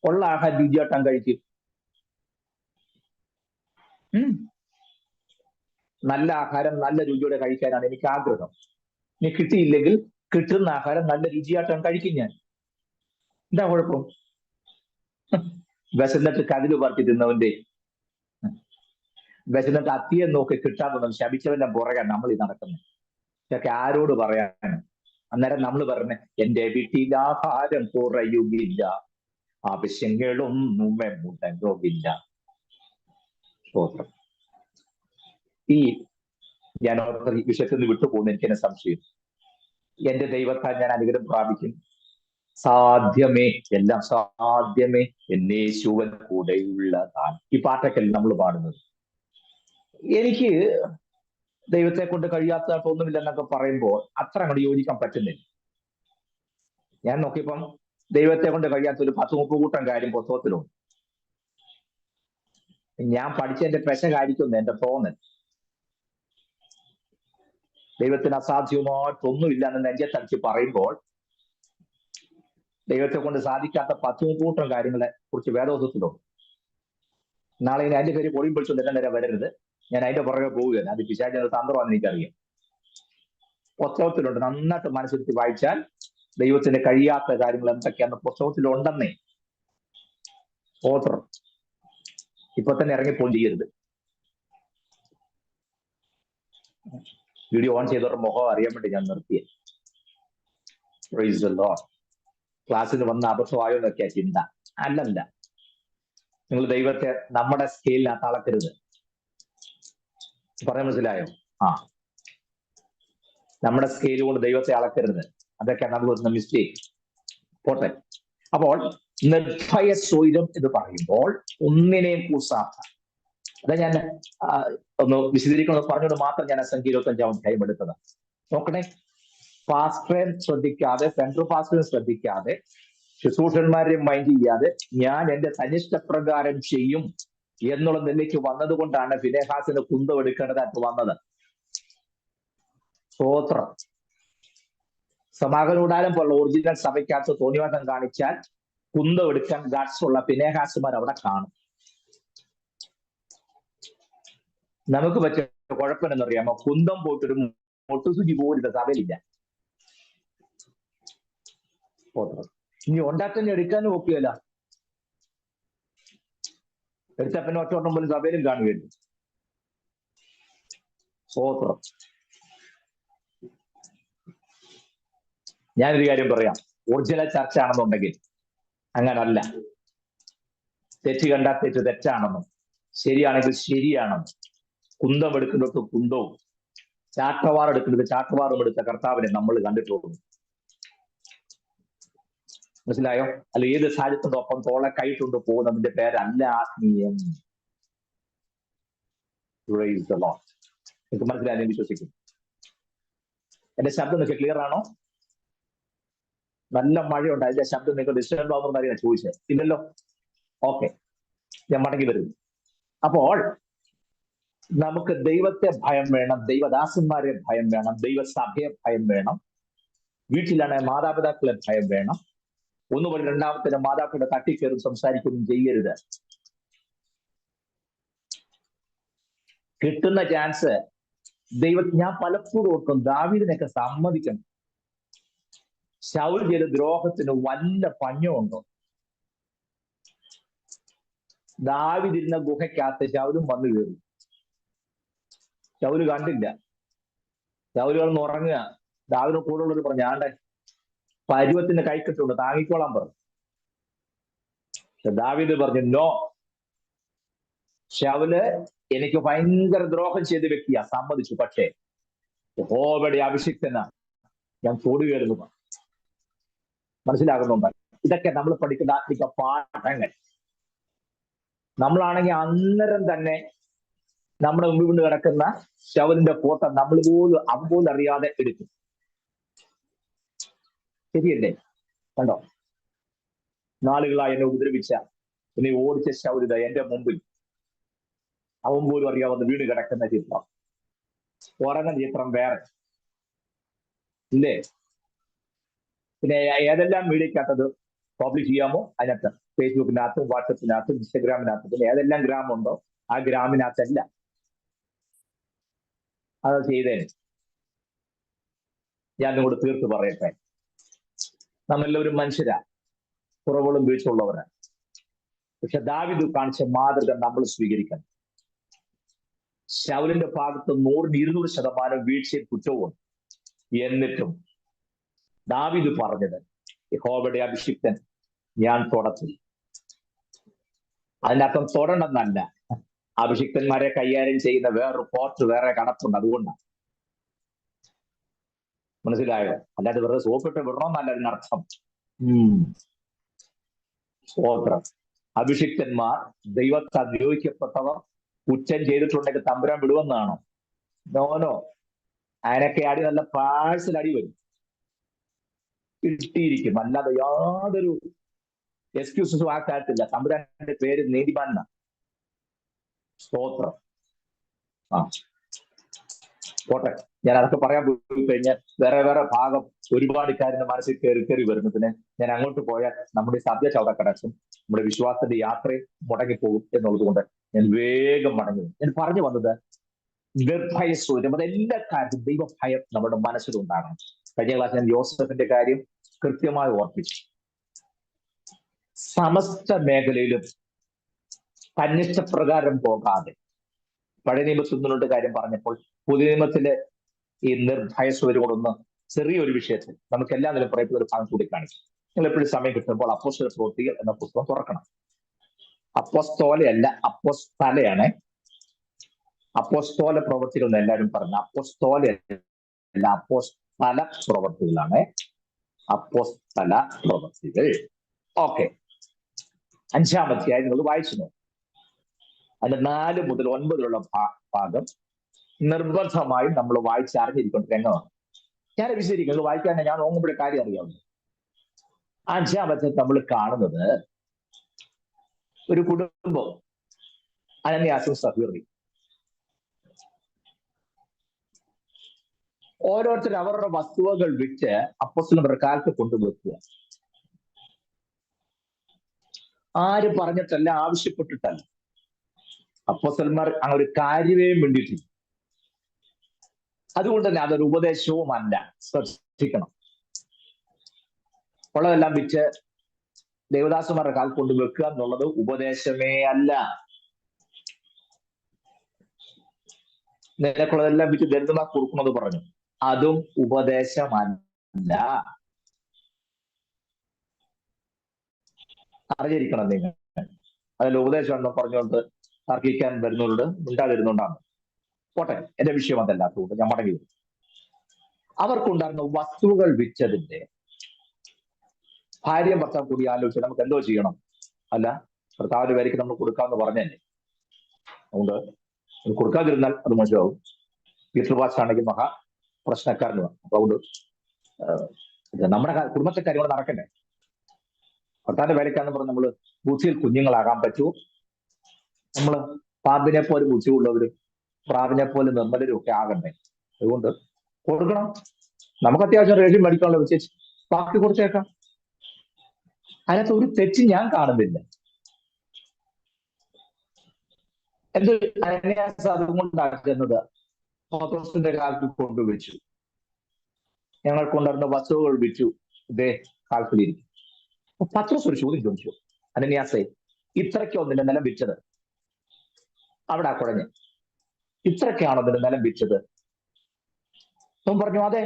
ഉള്ള ആഹാരം രുചിയായിട്ടും കഴിക്കും. നല്ല ആഹാരം നല്ല രുചിയോടെ കഴിക്കാനാണ് എനിക്ക് ആഗ്രഹം. ഇനി കിട്ടിയില്ലെങ്കിൽ കിട്ടുന്ന ആഹാരം നല്ല രുചിയായിട്ടും കഴിക്കും ഞാൻ. എന്താ കുഴപ്പം? വിശന്നിട്ട് കതിര് പറത്തി തിന്നവന്റെ, വിശന്നിട്ട് അത്തിയെ നോക്കി കിട്ടാമെന്നും ശപിച്ചവന്റെ പുറകെ നമ്മൾ ഈ നടക്കുന്നത്. ഇതൊക്കെ ആരോട് പറയാൻ? അന്നേരം നമ്മൾ പറഞ്ഞ എന്റെ വീട്ടിൽ ആഹാരം കുറയുകയില്ല, ആവശ്യങ്ങളൊന്നും മുടങ്ങുകയില്ല. സ്തോത്രം. ഈ ഞാൻ വിഷയത്തിൽ നിന്ന് വിട്ടുപോകുന്ന എനിക്ക് എന്നെ സംശയം. എന്റെ ദൈവത്താൽ ഞാൻ അനുഗ്രഹം പ്രാപിക്കും. സാധ്യമേ, എല്ലാം സാധ്യമേ, എന്നേശുവൻ കൂടെയുള്ളതാണ്. ഈ പാട്ടൊക്കെ നമ്മൾ പാടുന്നത്. എനിക്ക് ദൈവത്തെ കൊണ്ട് കഴിയാത്തതായിട്ടൊന്നുമില്ലെന്നൊക്കെ പറയുമ്പോൾ അത്ര അങ്ങോട്ട് യോജിക്കാൻ പറ്റുന്നില്ല. ഞാൻ നോക്കിയപ്പം ദൈവത്തെ കൊണ്ട് കഴിയാത്ത ഒരു 10-30 കൂട്ടം കാര്യം പുസ്തകത്തിലുണ്ട്. ഞാൻ പഠിച്ചതിന്റെ പെശകായിരിക്കും എന്റെ തോന്നൽ. ദൈവത്തിന് അസാധ്യമായിട്ടൊന്നുമില്ല എന്ന് നെഞ്ചത്തടിച്ച് പറയുമ്പോൾ ദൈവത്തെ കൊണ്ട് സാധിക്കാത്ത 10-30 കൂട്ടം കാര്യങ്ങളെ കുറിച്ച് വേദോസത്തിലുണ്ട്. നാളെ ഇനി അതിന്റെ പേര് പൊളിയും പൊളിച്ചുകൊണ്ട് എന്നെ നേരെ വരരുത്. ഞാൻ അതിന്റെ പുറകെ പോവുകയാണ്. അത് പിശാചിന്റെ തന്ത്രമാണെന്ന് എനിക്കറിയാം. പുസ്തകത്തിലുണ്ട്, നന്നായിട്ട് മനസ്സിരുത്തി വായിച്ചാൽ ദൈവത്തിന് കഴിയാത്ത കാര്യങ്ങൾ എന്തൊക്കെയാന്ന് പുസ്തകത്തിലുണ്ടെന്നേ. ഓതർ ഇപ്പൊ തന്നെ ഇറങ്ങിപ്പോയി ചെയ്യരുത്. വീഡിയോ ഓൺ ചെയ്തവരുടെ മുഖം അറിയാൻ വേണ്ടി ഞാൻ നിർത്തിയേ. Praise the Lord. ക്ലാസ്സിന് വന്ന അബദ്ധമായോ എന്നൊക്കെയാ ചിന്ത. അല്ലല്ല, നിങ്ങൾ ദൈവത്തെ നമ്മുടെ സ്കെയിലിനകത്ത് അളക്കരുത്. പറയാൻ മനസ്സിലായോ? നമ്മുടെ സ്കെയിൽ കൊണ്ട് ദൈവത്തെ അളക്കരുത്. അതൊക്കെ നമുക്ക് വരുന്ന മിസ്റ്റേക്ക്. പോട്ടെ. അപ്പോൾ നിർഭയ സ്വൈരം എന്ന് പറയുമ്പോൾ ഒന്നിനെയും കൂസാത്ത, അതാ ഞാൻ ഒന്ന് വിശദീകരിക്കുന്നത് പറഞ്ഞുകൊണ്ട് മാത്രം ഞാൻ സംഖ്യ 25-ാം അധ്യായം എടുത്തത്. നോക്കണേ, പാസ്റ്ററെ ശ്രദ്ധിക്കാതെ, സെൻട്രൽ പാസ്റ്ററെ ശ്രദ്ധിക്കാതെ, ശുശ്രൂഷന്മാരെ മൈൻഡ് ചെയ്യാതെ ഞാൻ എന്റെ തനിഷ്ടപ്രകാരം ചെയ്യും എന്നുള്ള നിലയ്ക്ക് വന്നത് കൊണ്ടാണ് ഫിനെഹാസിന് കുന്തം എടുക്കേണ്ടതായിട്ട് വന്നത്. സ്തോത്രം. സമാഗമനകൂടാരം പോലുള്ള ഒറിജിനൽ സഭയ്ക്കകത്ത് തോന്നിവാസം കാണിച്ചാൽ കുന്തം എടുക്കാൻ ഗാഡ്സ് ഉള്ള ഫിനെഹാസുമാർ അവിടെ കാണും. നമുക്ക് പറ്റിയ കുഴപ്പമെന്നറിയാമോ? കുന്തം പോയിട്ടൊരു മൊട്ടുസൂചി പോലും സഭയിലില്ല. ഇനി ഉണ്ടാക്കാൻ എടുക്കാനും നോക്കിയല്ല, എടുത്താൽ പിന്നെ ഒറ്റോട്ടം പോലും സഭയിലും കാണുകയല്ലോ. സ്തോത്രം. ഞാനൊരു കാര്യം പറയാം, ഒറിജിനൽ ചർച്ച ആണെന്നുണ്ടെങ്കിൽ അങ്ങനല്ല. തെറ്റ് കണ്ടാൽ തെറ്റ് തെറ്റാണെന്നും ശരിയാണെങ്കിൽ ശരിയാണെന്നും, കുന്തം എടുക്കുന്നിടത്ത് കുന്തവും ചാട്ടവാർ എടുക്കുന്നത് ചാട്ടവാറും എടുത്ത കർത്താവിനെ നമ്മൾ കണ്ടിട്ടുള്ളൂ. മനസ്സിലായോ? അല്ല ഏത് സാഹചര്യത്തിന്റെ ഒപ്പം തോളെ കൈട്ടുണ്ട് പോകുന്നതിന്റെ പേരല്ല ആത്മീയം. നിങ്ങൾക്ക് മനസ്സിലായി വിശ്വസിക്കുന്നു. എന്റെ ശബ്ദം നിങ്ങൾക്ക് ക്ലിയർ ആണോ? നല്ല മഴയുണ്ട്, അതിന്റെ ശബ്ദം നിങ്ങൾക്ക് ഡിസ്റ്റർബ് ആവുമെന്ന് ഞാൻ ചോദിച്ചത് ഇല്ലല്ലോ? ഓക്കെ, ഞാൻ മടങ്ങി വരുന്നു. അപ്പോൾ നമുക്ക് ദൈവത്തെ ഭയം വേണം, ദൈവദാസന്മാരെ ഭയം വേണം, ദൈവസഭയെ ഭയം വേണം, വീട്ടിലാണ് മാതാപിതാക്കളെ ഭയം വേണം. ഒന്നുപോലെ രണ്ടാമത്തെ മാതാക്കളുടെ തട്ടിക്കയറും സംസാരിക്കൊന്നും ചെയ്യരുത്. കിട്ടുന്ന ചാൻസ് ഞാൻ പലപ്പോഴും ഓർക്കും, ദാവീദിനൊക്കെ സമ്മതിക്കണം. ശൗൽ ചെയ്ത ദ്രോഹത്തിന് വല്ല പഞ്ഞമുണ്ടോ? ദാവീദിരുന്ന ഗുഹയ്ക്കകത്ത് ശൗലും വന്നു കയറി. ശൗല് കണ്ടില്ല, ശൗല് കിടന്ന് ഉറങ്ങുക. ദാവീദിന് കൂടെ ഉള്ളവർ പറഞ്ഞു, ആണ്ടെ പരുവത്തിന് കൈക്കിട്ടുണ്ട്, താങ്ങിക്കോളാൻ പറഞ്ഞു. ദാവീദ് പറഞ്ഞു, നോ, ശൗല് എനിക്ക് ഭയങ്കര ദ്രോഹം ചെയ്ത വ്യക്തിയാ, സമ്മതിച്ചു. പക്ഷേ യഹോവയുടെ അഭിഷിക്തനാ, ഞാൻ തോടുകയായിരുന്നു. മനസ്സിലാകുന്നുണ്ട്? ഇതൊക്കെ നമ്മൾ പഠിക്കുന്ന ആത്മിക പാഠങ്ങൾ. നമ്മളാണെങ്കിൽ അന്നേരം തന്നെ നമ്മുടെ മുമ്പിൽ കൊണ്ട് കിടക്കുന്ന ശൗലിന്റെ ഫോട്ടോ നമ്മൾ പോലും അറിയാതെ എടുക്കും. ശരിയല്ലേ? കണ്ടോ, നാളുകളായി എന്നെ ഉപദ്രവിച്ച, എന്നെ ഓടിച്ച ശൗലിത എന്റെ മുമ്പിൽ, അവൻ പോലും അറിയാവുന്ന വീട് കിടക്കുന്ന ചിത്രം, ഉറങ്ങുന്ന ചിത്രം വേറെ ഇല്ലേ? പിന്നെ ഏതെല്ലാം മീഡിയക്കകത്തത് പബ്ലിഷ് ചെയ്യാമോ അതിനകത്ത്, ഫേസ്ബുക്കിനകത്തും വാട്സപ്പിനകത്തും ഇൻസ്റ്റഗ്രാമിനകത്തും, പിന്നെ ഏതെല്ലാം ഗ്രാമുണ്ടോ ആ ഗ്രാമിനകത്തല്ല അത് ചെയ്തേനെ. ഞാൻ നിങ്ങളോട് തീർത്ത് പറയട്ടെ, നമ്മളെല്ലാവരും മനുഷ്യരാ, കുറവുകളും വീഴ്ചയുള്ളവരാ. പക്ഷെ ദാവീദ് കാണിച്ച മാതൃക നമ്മൾ സ്വീകരിക്കണം. ശൗലിന്റെ ഭാഗത്ത് 100-200% വീഴ്ചയും കുറ്റവും. എന്നിട്ടും ദാവീദ് പറഞ്ഞത്, യഹോവയുടെ അഭിഷിക്തൻ ഞാൻ തൊടത്തി. അതിനർത്ഥം തൊടണമെന്നല്ല, അഭിഷിക്തന്മാരെ കൈകാര്യം ചെയ്യുന്ന വേറൊരു പോർട്ട് വേറെ കടപ്പുണ്ട്, അതുകൊണ്ടാണ്. മനസ്സിലായോ? അല്ലാതെ വെറുതെ സോപ്പിട്ട് വിടണമെന്നല്ല അതിനർത്ഥം. സ്തോത്രം. അഭിഷിക്തന്മാർ, ദൈവത്താൽ നിയോഗിക്കപ്പെട്ടവർ കുറ്റം ചെയ്തിട്ടുണ്ടെങ്കിൽ തമ്പുരാൻ വിടുവെന്നാണോ? നോനോ, അതിനൊക്കെ അടി നല്ല പാഴ്സൽ അടി വരും, കിട്ടിയിരിക്കും. അല്ലാതെ യാതൊരു എക്സ്ക്യൂസസും ആ കാര്യത്തില്ല. തമ്പുരാന്റെ പേര് നീതിമാന. സ്തോത്രം. പോട്ടെ, ഞാൻ അതൊക്കെ പറയാൻ പോയി കഴിഞ്ഞാൽ വേറെ ഭാഗം ഒരുപാട് കാര്യങ്ങൾ മനസ്സിൽ കയറി വരുന്നു. പിന്നെ ഞാൻ അങ്ങോട്ട് പോയാൽ നമ്മുടെ സബ്ജക്റ്റ് അവിടെ കിടക്കും, നമ്മുടെ വിശ്വാസത്തിന്റെ യാത്രയും മുടങ്ങിപ്പോകും എന്നുള്ളത് കൊണ്ട് ഞാൻ വേഗം മടങ്ങി. ഞാൻ പറഞ്ഞു വന്നത്, നിർഭയസ്വരം, അതെല്ലാ കാര്യത്തിലും ദൈവഭയം നമ്മുടെ മനസ്സിലുണ്ടാകണം. കഴിഞ്ഞ ക്ലാസ് ഞാൻ യോസഫിന്റെ കാര്യം കൃത്യമായി ഓർപ്പിച്ചു. സമസ്ത മേഖലയിലും തന്നിഷ്ടപ്രകാരം പോകാതെ, പഴയ നിയമത്തിൽ നിന്നുള്ള കാര്യം പറഞ്ഞപ്പോൾ പുതിയ നിയമത്തിലെ ഈ നിർഭയസ്വരം കൊണ്ടൊന്ന് ചെറിയൊരു വിഷയത്തിൽ നമുക്ക് എല്ലാ നിലം പറയപ്പെടുന്ന ഒരു ഭാഗം കൂടി കാണിക്കും. നിങ്ങൾ എപ്പോഴും സമയം കിട്ടുമ്പോൾ അപ്പോസ്തല പ്രവൃത്തികൾ എന്ന പുസ്തകം തുറക്കണം. അപ്പോസ്തോലയല്ല, അപ്പോസ്തലയാണ്. അപ്പോസ്തോല പ്രവൃത്തികൾ എന്ന് എല്ലാവരും പറഞ്ഞു. അപ്പോസ്തോലയല്ല, അപ്പോസ്തല പ്രവൃത്തികളാണ്. അപ്പോസ്തല പ്രവൃത്തികൾ. ഓക്കെ, 5-ാം അധ്യായം നിങ്ങൾ വായിച്ചു നോക്കും. അതിന്റെ 4 മുതൽ 9 ഭാഗം നിർബന്ധമായും നമ്മൾ വായിച്ചറിഞ്ഞിരിക്കേണ്ട രംഗമാണ്. ഞാൻ വിശദീകരിക്കുന്നത് വായിക്കാൻ ഞാൻ നോക്കുമ്പോഴേ കാര്യം അറിയാവുന്നു. 5-ാം അധ്യായത്തിൽ നമ്മൾ കാണുന്നത് ഒരു കുടുംബം, അനന്യാസും സഫീറയും. ഓരോരുത്തർ അവരുടെ വസ്തുവകൾ വിറ്റ് അപ്പോസ്തലന്മാരുടെ കാലത്ത് കൊണ്ടുവെക്കുക. ആര് പറഞ്ഞിട്ടല്ല, ആവശ്യപ്പെട്ടിട്ടല്ല. അപ്പോസ്തലന്മാർ അങ്ങനെ ഒരു കാര്യമേ വേണ്ടിയിട്ടില്ല. അതുകൊണ്ട് തന്നെ അതൊരു ഉപദേശവുമല്ല. ശ്രദ്ധിക്കണം. ഉള്ളതെല്ലാം വിറ്റ് ദേവദാസന്മാരുടെ കാൽ കൊണ്ട് വെക്കുക എന്നുള്ളത് ഉപദേശമേ അല്ല. നിനക്കുള്ളതെല്ലാം വിറ്റ് ദരിദ്രന്മാർക്ക് കൊടുക്കണമെന്ന് പറഞ്ഞു, അതും ഉപദേശമല്ല. അറിഞ്ഞിരിക്കണം നിങ്ങൾ. അതിൽ ഉപദേശം ഉണ്ടോ പറഞ്ഞുകൊണ്ട് തർക്കിക്കാൻ വരുന്നവരോട് മിണ്ടാതിരുന്നുകൊണ്ടാണ്. പോട്ടെ, എന്റെ വിഷയം അതല്ലാത്തതുകൊണ്ട് ഞാൻ മടങ്ങി വരും. അവർക്കുണ്ടായിരുന്ന വസ്തുക്കൾ വിറ്റതിന്റെ ഭാര്യയും ഭർത്താവ് കൂടി ആലോചിച്ച് നമുക്ക് എന്തോ ചെയ്യണം. അല്ല, ഭർത്താവിന്റെ പേരേക്ക് നമ്മൾ കൊടുക്കാമെന്ന് പറഞ്ഞല്ലേ. അതുകൊണ്ട് കൊടുക്കാതിരുന്നാൽ അത് മോശമാവും. പീറ്റർ വാച്ച് ആണെങ്കിൽ മഹാ പ്രശ്നക്കാരനുമാണ്. അപ്പൊ അതുകൊണ്ട് നമ്മുടെ കുടുംബത്തെ കാര്യങ്ങൾ നടക്കണ്ടേ. ഭർത്താവിന്റെ പേരേക്കാന്ന് പറഞ്ഞ് നമ്മള് ബുദ്ധിയിൽ കുഞ്ഞുങ്ങളാകാൻ പറ്റുമോ? നമ്മള് പാമ്പിനെ പോലെ ബുദ്ധിയുള്ളവരും പ്രാവിനെ പോലെ നിർമ്മലരും ഒക്കെ ആകണ്ടേ. അതുകൊണ്ട് കൊടുക്കണം. നമുക്ക് അത്യാവശ്യം റേഷൻ മേടിക്കാനുള്ള വിശേഷ ബാക്കി കൊടുത്തേക്കാം. അതിനകത്ത് ഒരു തെറ്റ് ഞാൻ കാണുന്നില്ല. എന്ത് അതുകൊണ്ടാക്കുന്നത് പത്രോസിന്റെ കാലത്ത് കൊണ്ടുവച്ചു. ഞങ്ങൾ കൊണ്ടുവരുന്ന വസ്തുക്കൾ വിറ്റു ഇതേ കാലത്തിലിരിക്കും. പത്രോസ് ഒരു ചോദ്യം ചോദിച്ചു, അനന്യാസേ, ഇത്രയ്ക്കോ നിന്റെ നിലം വിറ്റത്? അവിടെ കുഴഞ്ഞ്, ഇത്രയ്ക്കാണോ നിന്റെ നിലം വിറ്റത്? അവൻ പറഞ്ഞു, അതെ,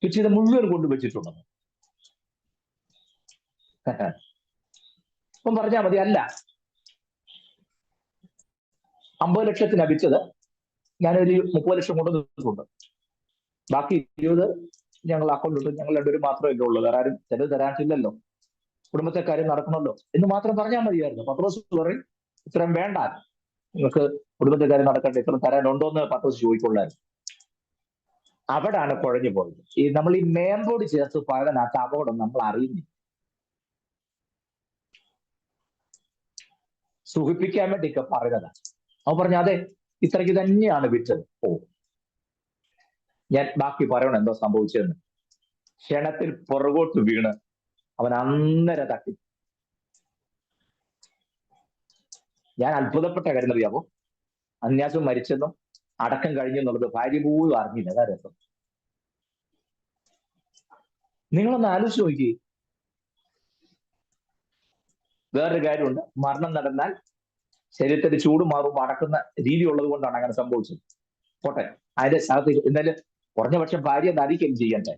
വിറ്റത് മുഴുവൻ കൊണ്ടുവച്ചിട്ടുണ്ടെന്ന്. അപ്പം പറഞ്ഞാൽ മതി, അല്ല, 50 ലക്ഷത്തിന് വിറ്റത്, ഞാനൊരു 30 ലക്ഷം കൊണ്ടുവന്നിട്ടുണ്ട്, ബാക്കി 20 ഞങ്ങൾ അക്കൗണ്ടിട്ട് ഞങ്ങൾ രണ്ടുപേരും മാത്രമേ ഉള്ളൂ, വേറെ ആരും ചിലവ് തരാനില്ലല്ലോ, കുടുംബത്തെ കാര്യം നടക്കണമല്ലോ എന്ന് മാത്രം പറഞ്ഞാൽ മതിയായിരുന്നു. പത്രോസ് പറയും, ഇത്രയും വേണ്ട, നിങ്ങൾക്ക് കുടുംബത്തെ കാര്യം നടക്കട്ടെ, ഇത്രയും തരാനുണ്ടോന്ന് പത്രോസ് ചോദിക്കൊള്ളായിരുന്നു. അവിടാണ് കുഴഞ്ഞു പോയത്. നമ്മൾ ഈ മേമ്പോട് ചേർത്ത് പകനകത്ത് അപകടം നമ്മൾ അറിയുന്നില്ല. സുഖിപ്പിക്കാൻ വേണ്ടിയൊക്കെ പറഞ്ഞതാണ്. അവൻ പറഞ്ഞു, അതെ, ഇത്രയ്ക്ക് തന്നെയാണ് വിറ്റത്. ഓ, ഞാൻ ബാക്കി പറയണം എന്താ സംഭവിച്ചതെന്ന്. ക്ഷണത്തിൽ പുറകോട്ട് വീണ് അവൻ അന്നേരം തട്ടി. ഞാൻ അത്ഭുതപ്പെട്ട കാര്യം അറിയാമോ? അന്യാസം മരിച്ചെന്നും അടക്കം കഴിഞ്ഞു എന്നുള്ളത് ഭാര്യ പോലും അറിഞ്ഞില്ല. അതാ രസം. നിങ്ങളൊന്ന് ആലോചിച്ച് നോക്കി. വേറൊരു കാര്യമുണ്ട്, മരണം നടന്നാൽ ശരീരത്തിന്റെ ചൂട് മാറുമ്പോൾ അടക്കുന്ന രീതി ഉള്ളത് കൊണ്ടാണ് അങ്ങനെ സംഭവിച്ചത്. പോട്ടെ, അതിന്റെ സ്ഥലത്ത് എന്നാലും കുറഞ്ഞ പക്ഷം ഭാര്യ നദിക്കുകയും ചെയ്യണ്ടേ.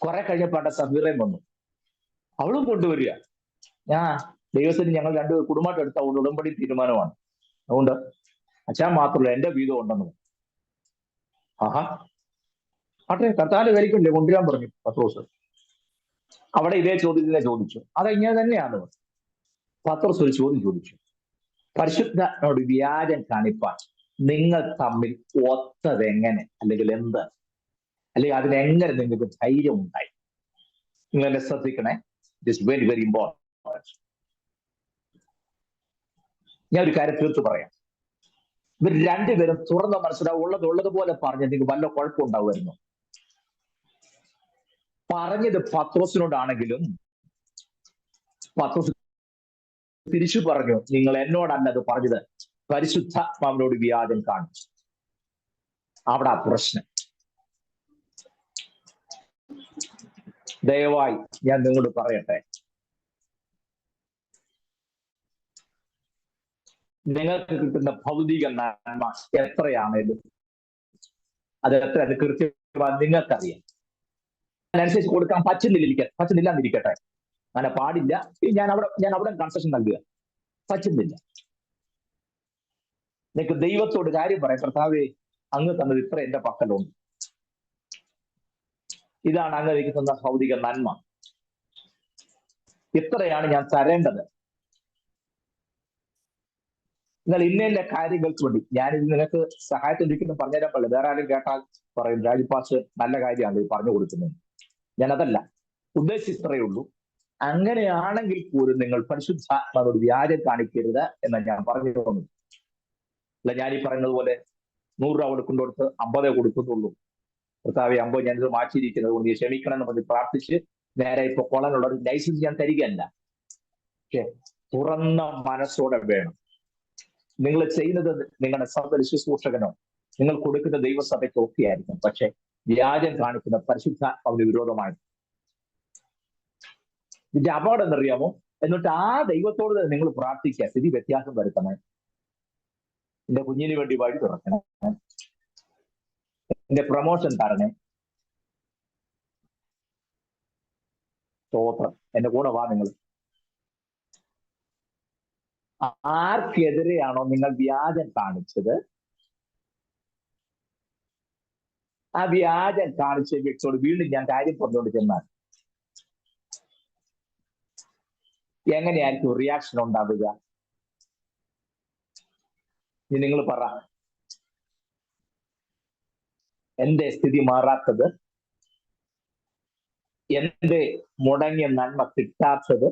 കുറെ കഴിഞ്ഞപ്പോൾ സഫീറയും വന്നു, അവളും കൊണ്ടുവരിക. ദൈവത്തിന് ഞങ്ങൾ രണ്ട് കുടുംബമായിട്ട് എടുത്ത ഉടമ്പടി തീരുമാനമാണ്, അതുകൊണ്ട് അച്ഛൻ മാത്രമല്ല എന്റെ വീതം ഉണ്ടെന്ന്. ആഹാ, ആട്ടെ, കർത്താവിന്റെ പേരിക്കല്ലേ കൊണ്ടുവരാൻ പറഞ്ഞു പത്രോസ്. അവിടെ ഇതേ ചോദ്യത്തിനെ ചോദിച്ചു. അതെങ്ങനെ തന്നെയാണ്. പത്രോസ് ഒരു ചോദ്യം ചോദിച്ചു, പരിശുദ്ധാത്മാവോട് വ്യാജം കാണിപ്പാൻ നിങ്ങൾ തമ്മിൽ ഒത്തതെങ്ങനെ, അല്ലെങ്കിൽ എന്ത്, അല്ലെങ്കിൽ അതിനെങ്ങനെ നിങ്ങൾക്ക് ധൈര്യം ഉണ്ടായി? നിങ്ങൾ എന്നെ ശ്രദ്ധിക്കണേ, it is very very important. ഞാൻ ഒരു കാര്യം തീർത്ത് പറയാം. ഇവർ രണ്ടുപേരും തുറന്ന മനസ്സിലാവും, ഉള്ളതുപോലെ പറഞ്ഞ് നിങ്ങൾക്ക് വല്ല കുഴപ്പമുണ്ടാവുമായിരുന്നു. പറഞ്ഞത് പത്രോസിനോടാണെങ്കിലും പത്രോസ് തിരിച്ചു പറഞ്ഞു, നിങ്ങൾ എന്നോടല്ലത് പറഞ്ഞത്, പരിശുദ്ധാത്മാവിനോട് വ്യാജം കാണിച്ചു. അവിടെ പ്രശ്നം. ദയവായി ഞാൻ നിങ്ങളോട് പറയട്ടെ, നിങ്ങൾക്ക് കിട്ടുന്ന ഭൗതിക നന്മ എത്രയാണേലും അത് എത്ര കൃത്യമായി നിങ്ങൾക്കറിയാം. അതിനനുസരിച്ച് കൊടുക്കാൻ പറ്റുന്നില്ലെന്നിരിക്കട്ടെ, അങ്ങനെ പാടില്ല. ഞാൻ അവിടെ കൺസെഷൻ നൽകുക, പറ്റുന്നില്ല. നിങ്ങൾക്ക് ദൈവത്തോട് കാര്യം പറയാം, കർത്താവേ, അങ്ങ് തന്നത് ഇത്ര എന്റെ പക്കലുണ്ട്, ഇതാണ് അങ്ങ് എനിക്ക് തന്ന ഭൗതിക നന്മ, ഇത്രയാണ് ഞാൻ തരേണ്ടത്. നിങ്ങൾ ഇന്ന കാര്യങ്ങൾക്ക് വേണ്ടി ഞാനിത് നിനക്ക് സഹായത്തിലിരിക്കുന്നു പറഞ്ഞുതരാൻ പാടില്ല. വേറെ ആരും കേട്ടാൽ പറയും, രാജിപ്പാസ് നല്ല കാര്യമാണ് ഇത് പറഞ്ഞു കൊടുക്കുന്നത്. ഞാനതല്ല ഉദ്ദേശിച്ചത്രയേ ഉള്ളൂ. അങ്ങനെയാണെങ്കിൽ പോലും നിങ്ങൾ പരിശുദ്ധാത്മാവോട് വ്യാജം കാണിക്കരുത് എന്ന് ഞാൻ പറഞ്ഞു തോന്നുന്നു. അല്ല, ഞാനീ പറയുന്നത് പോലെ 100 രൂപ കൊടുക്കുന്നിടത്ത് 50 കൊടുക്കുന്നുള്ളൂ. കർത്താവേ, 50 ഞാനിത് മാറ്റിയിരിക്കുന്നത് കൊണ്ട് നീ ക്ഷമിക്കണം എന്ന് പറഞ്ഞ് പ്രാർത്ഥിച്ച് നേരെ ഇപ്പൊ കൊള്ളാനുള്ള ഒരു ലൈസൻസ് ഞാൻ തരികയല്ല. പക്ഷെ തുറന്ന മനസ്സോടെ വേണം നിങ്ങൾ ചെയ്യുന്നത്. നിങ്ങളുടെ സഭ ശുശ്രൂഷകനോ നിങ്ങൾ കൊടുക്കുന്ന ദൈവസഭയ്ക്കോ ഒക്കെ ആയിരിക്കും, പക്ഷെ വ്യാജം കാണിക്കുന്ന പരിശുദ്ധാത്മാവിന് വിരോധമായി. ഇതിന്റെ അപകടം എന്നറിയാമോ? എന്നിട്ട് ആ ദൈവത്തോട് നിങ്ങൾ പ്രാർത്ഥിക്കുക, സ്ഥിതി വ്യത്യാസം വരുത്തണേ, എന്റെ കുഞ്ഞിന് വേണ്ടി വഴി തുറക്കണേ, എന്റെ പ്രൊമോഷൻ തരണേ, സ്തോത്രം, എന്റെ കൂടെ വാ. നിങ്ങൾ ആർക്കെതിരെയാണോ നിങ്ങൾ വ്യാജം കാണിച്ചത്, ആ വ്യാജം കാണിച്ച വ്യക്തിയോട് വീണ്ടും ഞാൻ കാര്യം പറഞ്ഞുകൊണ്ട് ചെന്നാൽ എങ്ങനെയായിരിക്കും റിയാക്ഷൻ ഉണ്ടാവുക? നിങ്ങൾ പറ. എന്റെ സ്ഥിതി മാറാത്തത്, എന്റെ മുടങ്ങിയ നന്മ കിട്ടാത്തത്,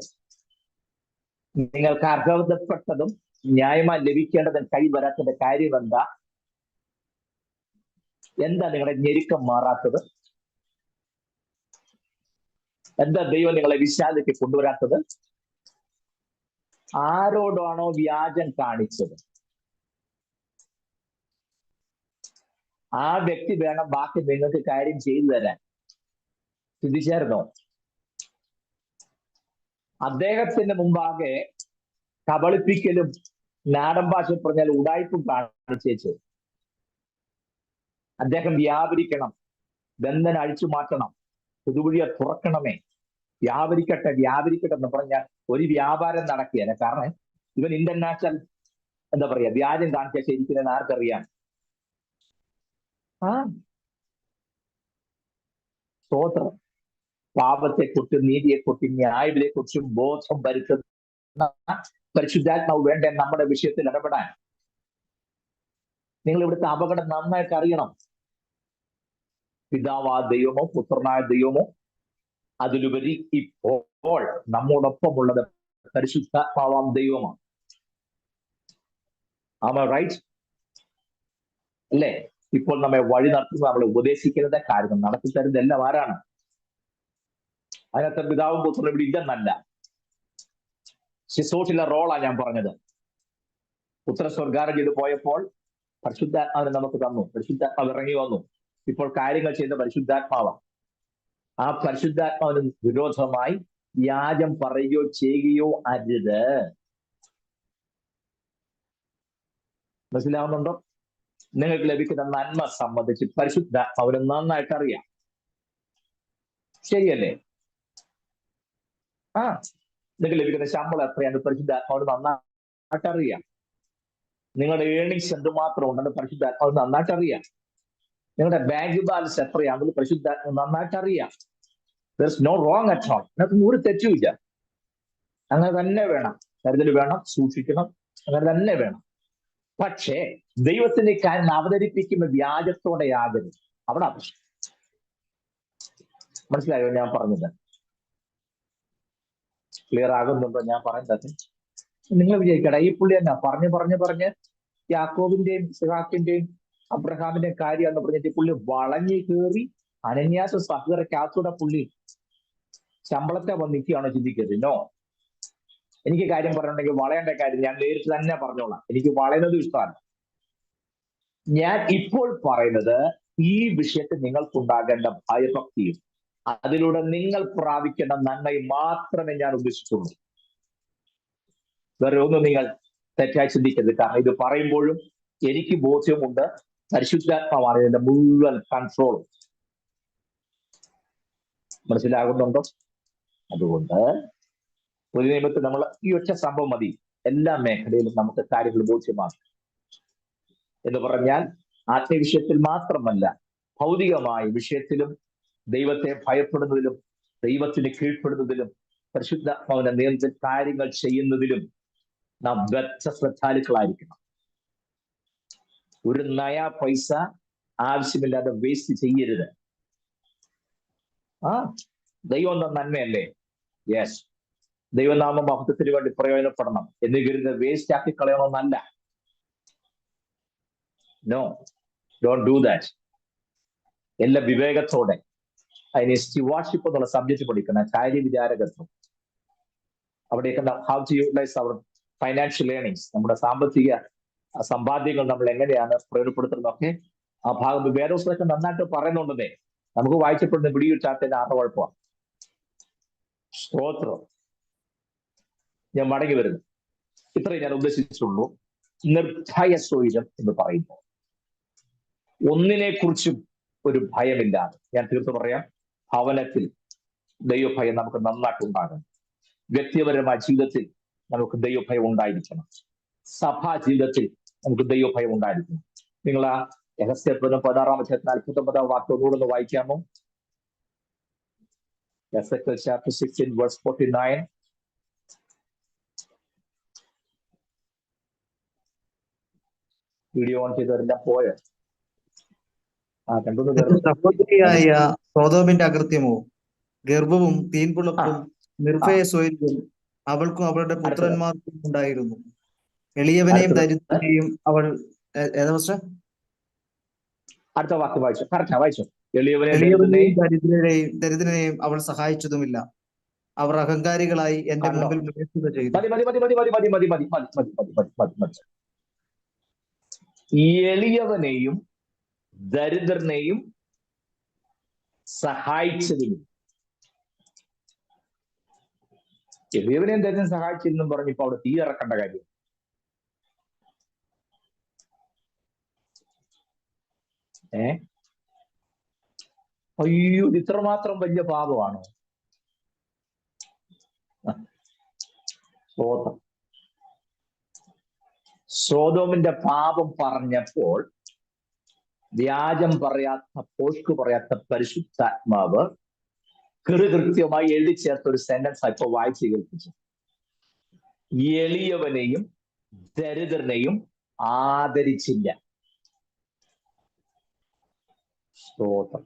നിങ്ങൾക്ക് അർഹതപ്പെട്ടതും ന്യായമായി ലഭിക്കേണ്ടതും കൈവരാത്തതിന്റെ കാര്യം എന്താ? എന്താ നിങ്ങളുടെ ഞെരുക്കം മാറാത്തത്? എന്താ ദൈവം നിങ്ങളെ വിശാലയ്ക്ക് കൊണ്ടുവരാത്തത്? ആരോടാണോ വ്യാജം കാണിച്ചത് ആ വ്യക്തി വേണം ബാക്കി നിങ്ങൾക്ക് കാര്യം ചെയ്തു തരാൻ. ചിന്തിച്ചായിരുന്നോ? അദ്ദേഹത്തിന് മുമ്പാകെ കബളിപ്പിക്കലും നാടൻ ഭാഷ പറഞ്ഞാൽ ഉടായ്പും കാണിച്ചേച്ച് അദ്ദേഹം വ്യാപരിക്കണം, ബന്ധന അഴിച്ചു മാറ്റണം, പുതുവഴിയെ തുറക്കണമേ, വ്യാപരിക്കട്ടെ വ്യാപരിക്കട്ടെ എന്ന് പറഞ്ഞാൽ ഒരു വ്യാപാരം നടക്കുകയല്ല. കാരണം ഇവൻ ഇന്റർനാഷണൽ എന്താ പറയാ വ്യാജം കാണിച്ച ശരിക്കും ആർക്കറിയാം? സ്തോത്രം. പാപത്തെക്കുറിച്ചും നീതിയെക്കുറിച്ചും ന്യായവിധിയെക്കുറിച്ചും ബോധം വരുത്തുന്ന പരിശുദ്ധാത്മാവ് വേണ്ട നമ്മുടെ വിഷയത്തിൽ ഇടപെടാൻ. നിങ്ങൾ ഇവിടുത്തെ അപകടം നന്നായിട്ട് അറിയണം. പിതാവായ ദൈവമോ പുത്രനായ ദൈവമോ, അതിലുപരി ഇപ്പോൾ നമ്മോടൊപ്പമുള്ളത് പരിശുദ്ധാത്മാവാം ദൈവമാണ്. റൈറ്റ് അല്ലേ? ഇപ്പോൾ നമ്മെ വഴി നടത്തുന്നത്, നമ്മളെ ഉപദേശിക്കുന്നത്, കാര്യങ്ങൾ നടത്തി തരുന്നത് എല്ലാം ആരാണ്? അതിനകത്ത് പിതാവും പുത്രനും ഇവിടെ ഇല്ലെന്നല്ല, ശിശോട്ടിലെ റോളാണ് ഞാൻ പറഞ്ഞത്. പുത്ര സ്വർഗാരം ചെയ്ത് പോയപ്പോൾ പരിശുദ്ധാത്മാവിനെ നമുക്ക് തന്നു, പരിശുദ്ധാത്മാവ് ഇറങ്ങി വന്നു. ഇപ്പോൾ കാര്യങ്ങൾ ചെയ്ത പരിശുദ്ധാത്മാവാണ്. ആ പരിശുദ്ധാത്മാവിന് വിരോധമായി വ്യാജം പറയുകയോ ചെയ്യുകയോ അരുത്. മനസ്സിലാവുന്നുണ്ടോ? നിങ്ങൾക്ക് ലഭിക്കുന്ന നന്മ സംബന്ധിച്ച് പരിശുദ്ധാത്മാവിന് നന്നായിട്ട് അറിയാം. ശരിയല്ലേ? നിങ്ങൾക്ക് ലഭിക്കുന്ന ശമ്പളം എത്രയാണ് പരിശുദ്ധാത്മാവിന് നന്നായിട്ട് അറിയാം. നിങ്ങളുടെ ഏണിങ്സ് എന്തുമാത്രം ഉണ്ടെന്ന് പരിശുദ്ധാത്മാവ് നന്നായിട്ട് അറിയാം. നിങ്ങളുടെ ബാങ്ക് ബാലൻസ് എത്രയാണെന്ന് പരിശുദ്ധാത്മാവ് നന്നായിട്ട് അറിയാം. No wrong at all. അതിനകത്ത് ഒരു തെറ്റുമില്ല. അങ്ങനെ തന്നെ വേണം, കരുതൽ വേണം, സൂക്ഷിക്കണം, അങ്ങനെ തന്നെ വേണം. പക്ഷേ ദൈവത്തിന്റെ കാര്യം അവതരിപ്പിക്കുന്ന വ്യാജത്തോടെ യാതൊരു അവിടെ പ്രശ്നം. മനസ്സിലായോ ഞാൻ പറഞ്ഞത്? ക്ലിയർ ആകുന്നുണ്ടോ ഞാൻ പറയുന്നത്? നിങ്ങൾ വിചാരിക്കട ഈ പുള്ളി എന്നാ പറഞ്ഞ് യാക്കോബിന്റെയും ഇസ്ഹാക്കിന്റെയും അബ്രഹാമിന്റെയും കാര്യം എന്ന് പറഞ്ഞിട്ട് പുള്ളി വളഞ്ഞു കയറി അനന്യാസ സഹകരക്കാത്തൂടെ പുള്ളി ശമ്പളത്തെ വന്ന് നിൽക്കുകയാണോ ചിന്തിക്കരുത്. നോ. എനിക്ക് കാര്യം പറഞ്ഞിട്ടുണ്ടെങ്കിൽ വളയേണ്ട കാര്യം ഞാൻ നേരിട്ട് തന്നെ പറഞ്ഞോളാം. എനിക്ക് വളയുന്നത് ഇഷ്ടമല്ല. ഞാൻ ഇപ്പോൾ പറയുന്നത് ഈ വിഷയത്തിൽ നിങ്ങൾക്കുണ്ടാകേണ്ട ഭയഭക്തിയും അതിലൂടെ നിങ്ങൾ പ്രാപിക്കേണ്ട നന്മയും മാത്രമേ ഞാൻ ഉദ്ദേശിച്ചുള്ളൂ. വേറെ ഒന്നും നിങ്ങൾ തെറ്റായി ചിന്തിക്കരുത്. കാരണം ഇത് പറയുമ്പോഴും എനിക്ക് ബോധ്യമുണ്ട് പരിശുദ്ധാത്മാവാണ് ഇതിന്റെ മുഴുവൻ കൺട്രോൾ. മനസ്സിലാകുന്നുണ്ടോ? അതുകൊണ്ട് ഒരു നിയമത്തിൽ നമ്മൾ ഈ ഒറ്റ സംഭവം മതി എല്ലാ മേഖലയിലും നമുക്ക് കാര്യങ്ങൾ ബോധ്യമാണ്. എന്ന് പറഞ്ഞാൽ ആത്മീയവിഷയത്തിൽ മാത്രമല്ല, ഭൗതികമായ വിഷയത്തിലും ദൈവത്തെ ഭയപ്പെടുന്നതിലും ദൈവത്തിന് കീഴ്പ്പെടുന്നതിലും പരിശുദ്ധാത്മാവിനെ നിയന്ത്രിച്ച് കാര്യങ്ങൾ ചെയ്യുന്നതിലും നാം ശ്രദ്ധാലുക്കളായിരിക്കണം. ഒരു നയാ പൈസ ആവശ്യമില്ലാതെ വേസ്റ്റ് ചെയ്യരുത്. ദൈവം എന്ന നന്മയല്ലേ? യെസ്. ദൈവനാമ മഹത്വത്തിന് വേണ്ടി പ്രയോജനപ്പെടണം എന്ന് കരുതുന്നത് വേസ്റ്റ് ആക്കി കളയണമെന്നല്ല. No, don't do that. എല്ലാ വിവേകത്തോടെ അതിനെ സ്റ്റുവാർഷിപ്പ് എന്നുള്ള സബ്ജക്ട് പഠിക്കണം, കാര്യവിചാരകത്വം. അവിടെയൊക്കെ how to utilise our financial earnings, നമ്മുടെ സാമ്പത്തിക സമ്പാദ്യങ്ങൾ നമ്മൾ എങ്ങനെയാണ് പ്രയോജനപ്പെടുത്തുന്നതൊക്കെ ആ ഭാഗം വേദോസ്തലൊക്കെ നന്നായിട്ട് പറയുന്നുണ്ടെന്നേ. നമുക്ക് വായിച്ചപ്പെടുന്ന പിടികിട്ടാത്തതിന്റെ ആറ് കുഴപ്പമാണ്. സ്തോത്രം. ഞാൻ മടങ്ങി വരുന്നു. ഇത്രയും ഞാൻ ഉദ്ദേശിച്ചുള്ളൂ. നിർഭയ സ്വൈരം എന്ന് പറയുമ്പോൾ ഒന്നിനെ കുറിച്ചും ഒരു ഭയമില്ലാതെ, ഞാൻ തീർത്ത് പറയാം, ഭവനത്തിൽ ദൈവഭയം നമുക്ക് നന്നായിട്ടുണ്ടാകണം. വ്യക്തിപരമായ ജീവിതത്തിൽ നമുക്ക് ദൈവഭയം ഉണ്ടായിരിക്കണം. സഭാ ജീവിതത്തിൽ നമുക്ക് ദൈവഭയം ഉണ്ടായിരിക്കണം. നിങ്ങൾ ആ യഹസ്കേൽ 16-49 വാക്യം ഒന്നുകൂടെ വായിക്കാമോ? Ezekiel chapter 16 verse 49. Video on ചെയ്തവരെല്ലാം പോയോ? രണ്ടു പേർ സഹോദരിയായ സോദോമിന്റെ അകൃത്യമോ, ഗർഭവും തീൻപുളക്കും നിർഭയ സ്വൈര്യവും അവൾക്കും അവളുടെ പുത്രന്മാർക്കും ഉണ്ടായിരുന്നു. എളിയവനെയും ദരിദ്രനെയും അവൾ അടുത്ത വാക്ക് വായിച്ചു. കറക്റ്റാ, വായിച്ചു. എളിയവനെയും ദരിദ്രനെയും അവൾ സഹായിച്ചതുമില്ല. അവർ അഹങ്കാരികളായി എന്റെ മുമ്പിൽ വിമർശിക്കുക ചെയ്തു. എളിയവനെയും ദരിദ്രനെയും സഹായിച്ചതുമില്ല. എളിയവനെയും ദരിദ്രനെ സഹായിച്ചിരുന്നും പറഞ്ഞിപ്പോ അവിടെ തീ ഇറക്കേണ്ട കാര്യം. അയ്യോ, ഇത്രമാത്രം വലിയ പാപമാണോ? സോദോമിന്റെ പാപം പറഞ്ഞപ്പോൾ വ്യാജം പറയാത്ത, പോഷ്കു പറയാത്ത പരിശുദ്ധാത്മാവ് കൃത്യമായി എഴുതി ചേർത്ത ഒരു സെന്റൻസ് ഇപ്പൊ വായിച്ചു കേൾപ്പിച്ചു. എളിയവനെയും ദരിദ്രനെയും ആദരിച്ചില്ല. സ്തോത്രം.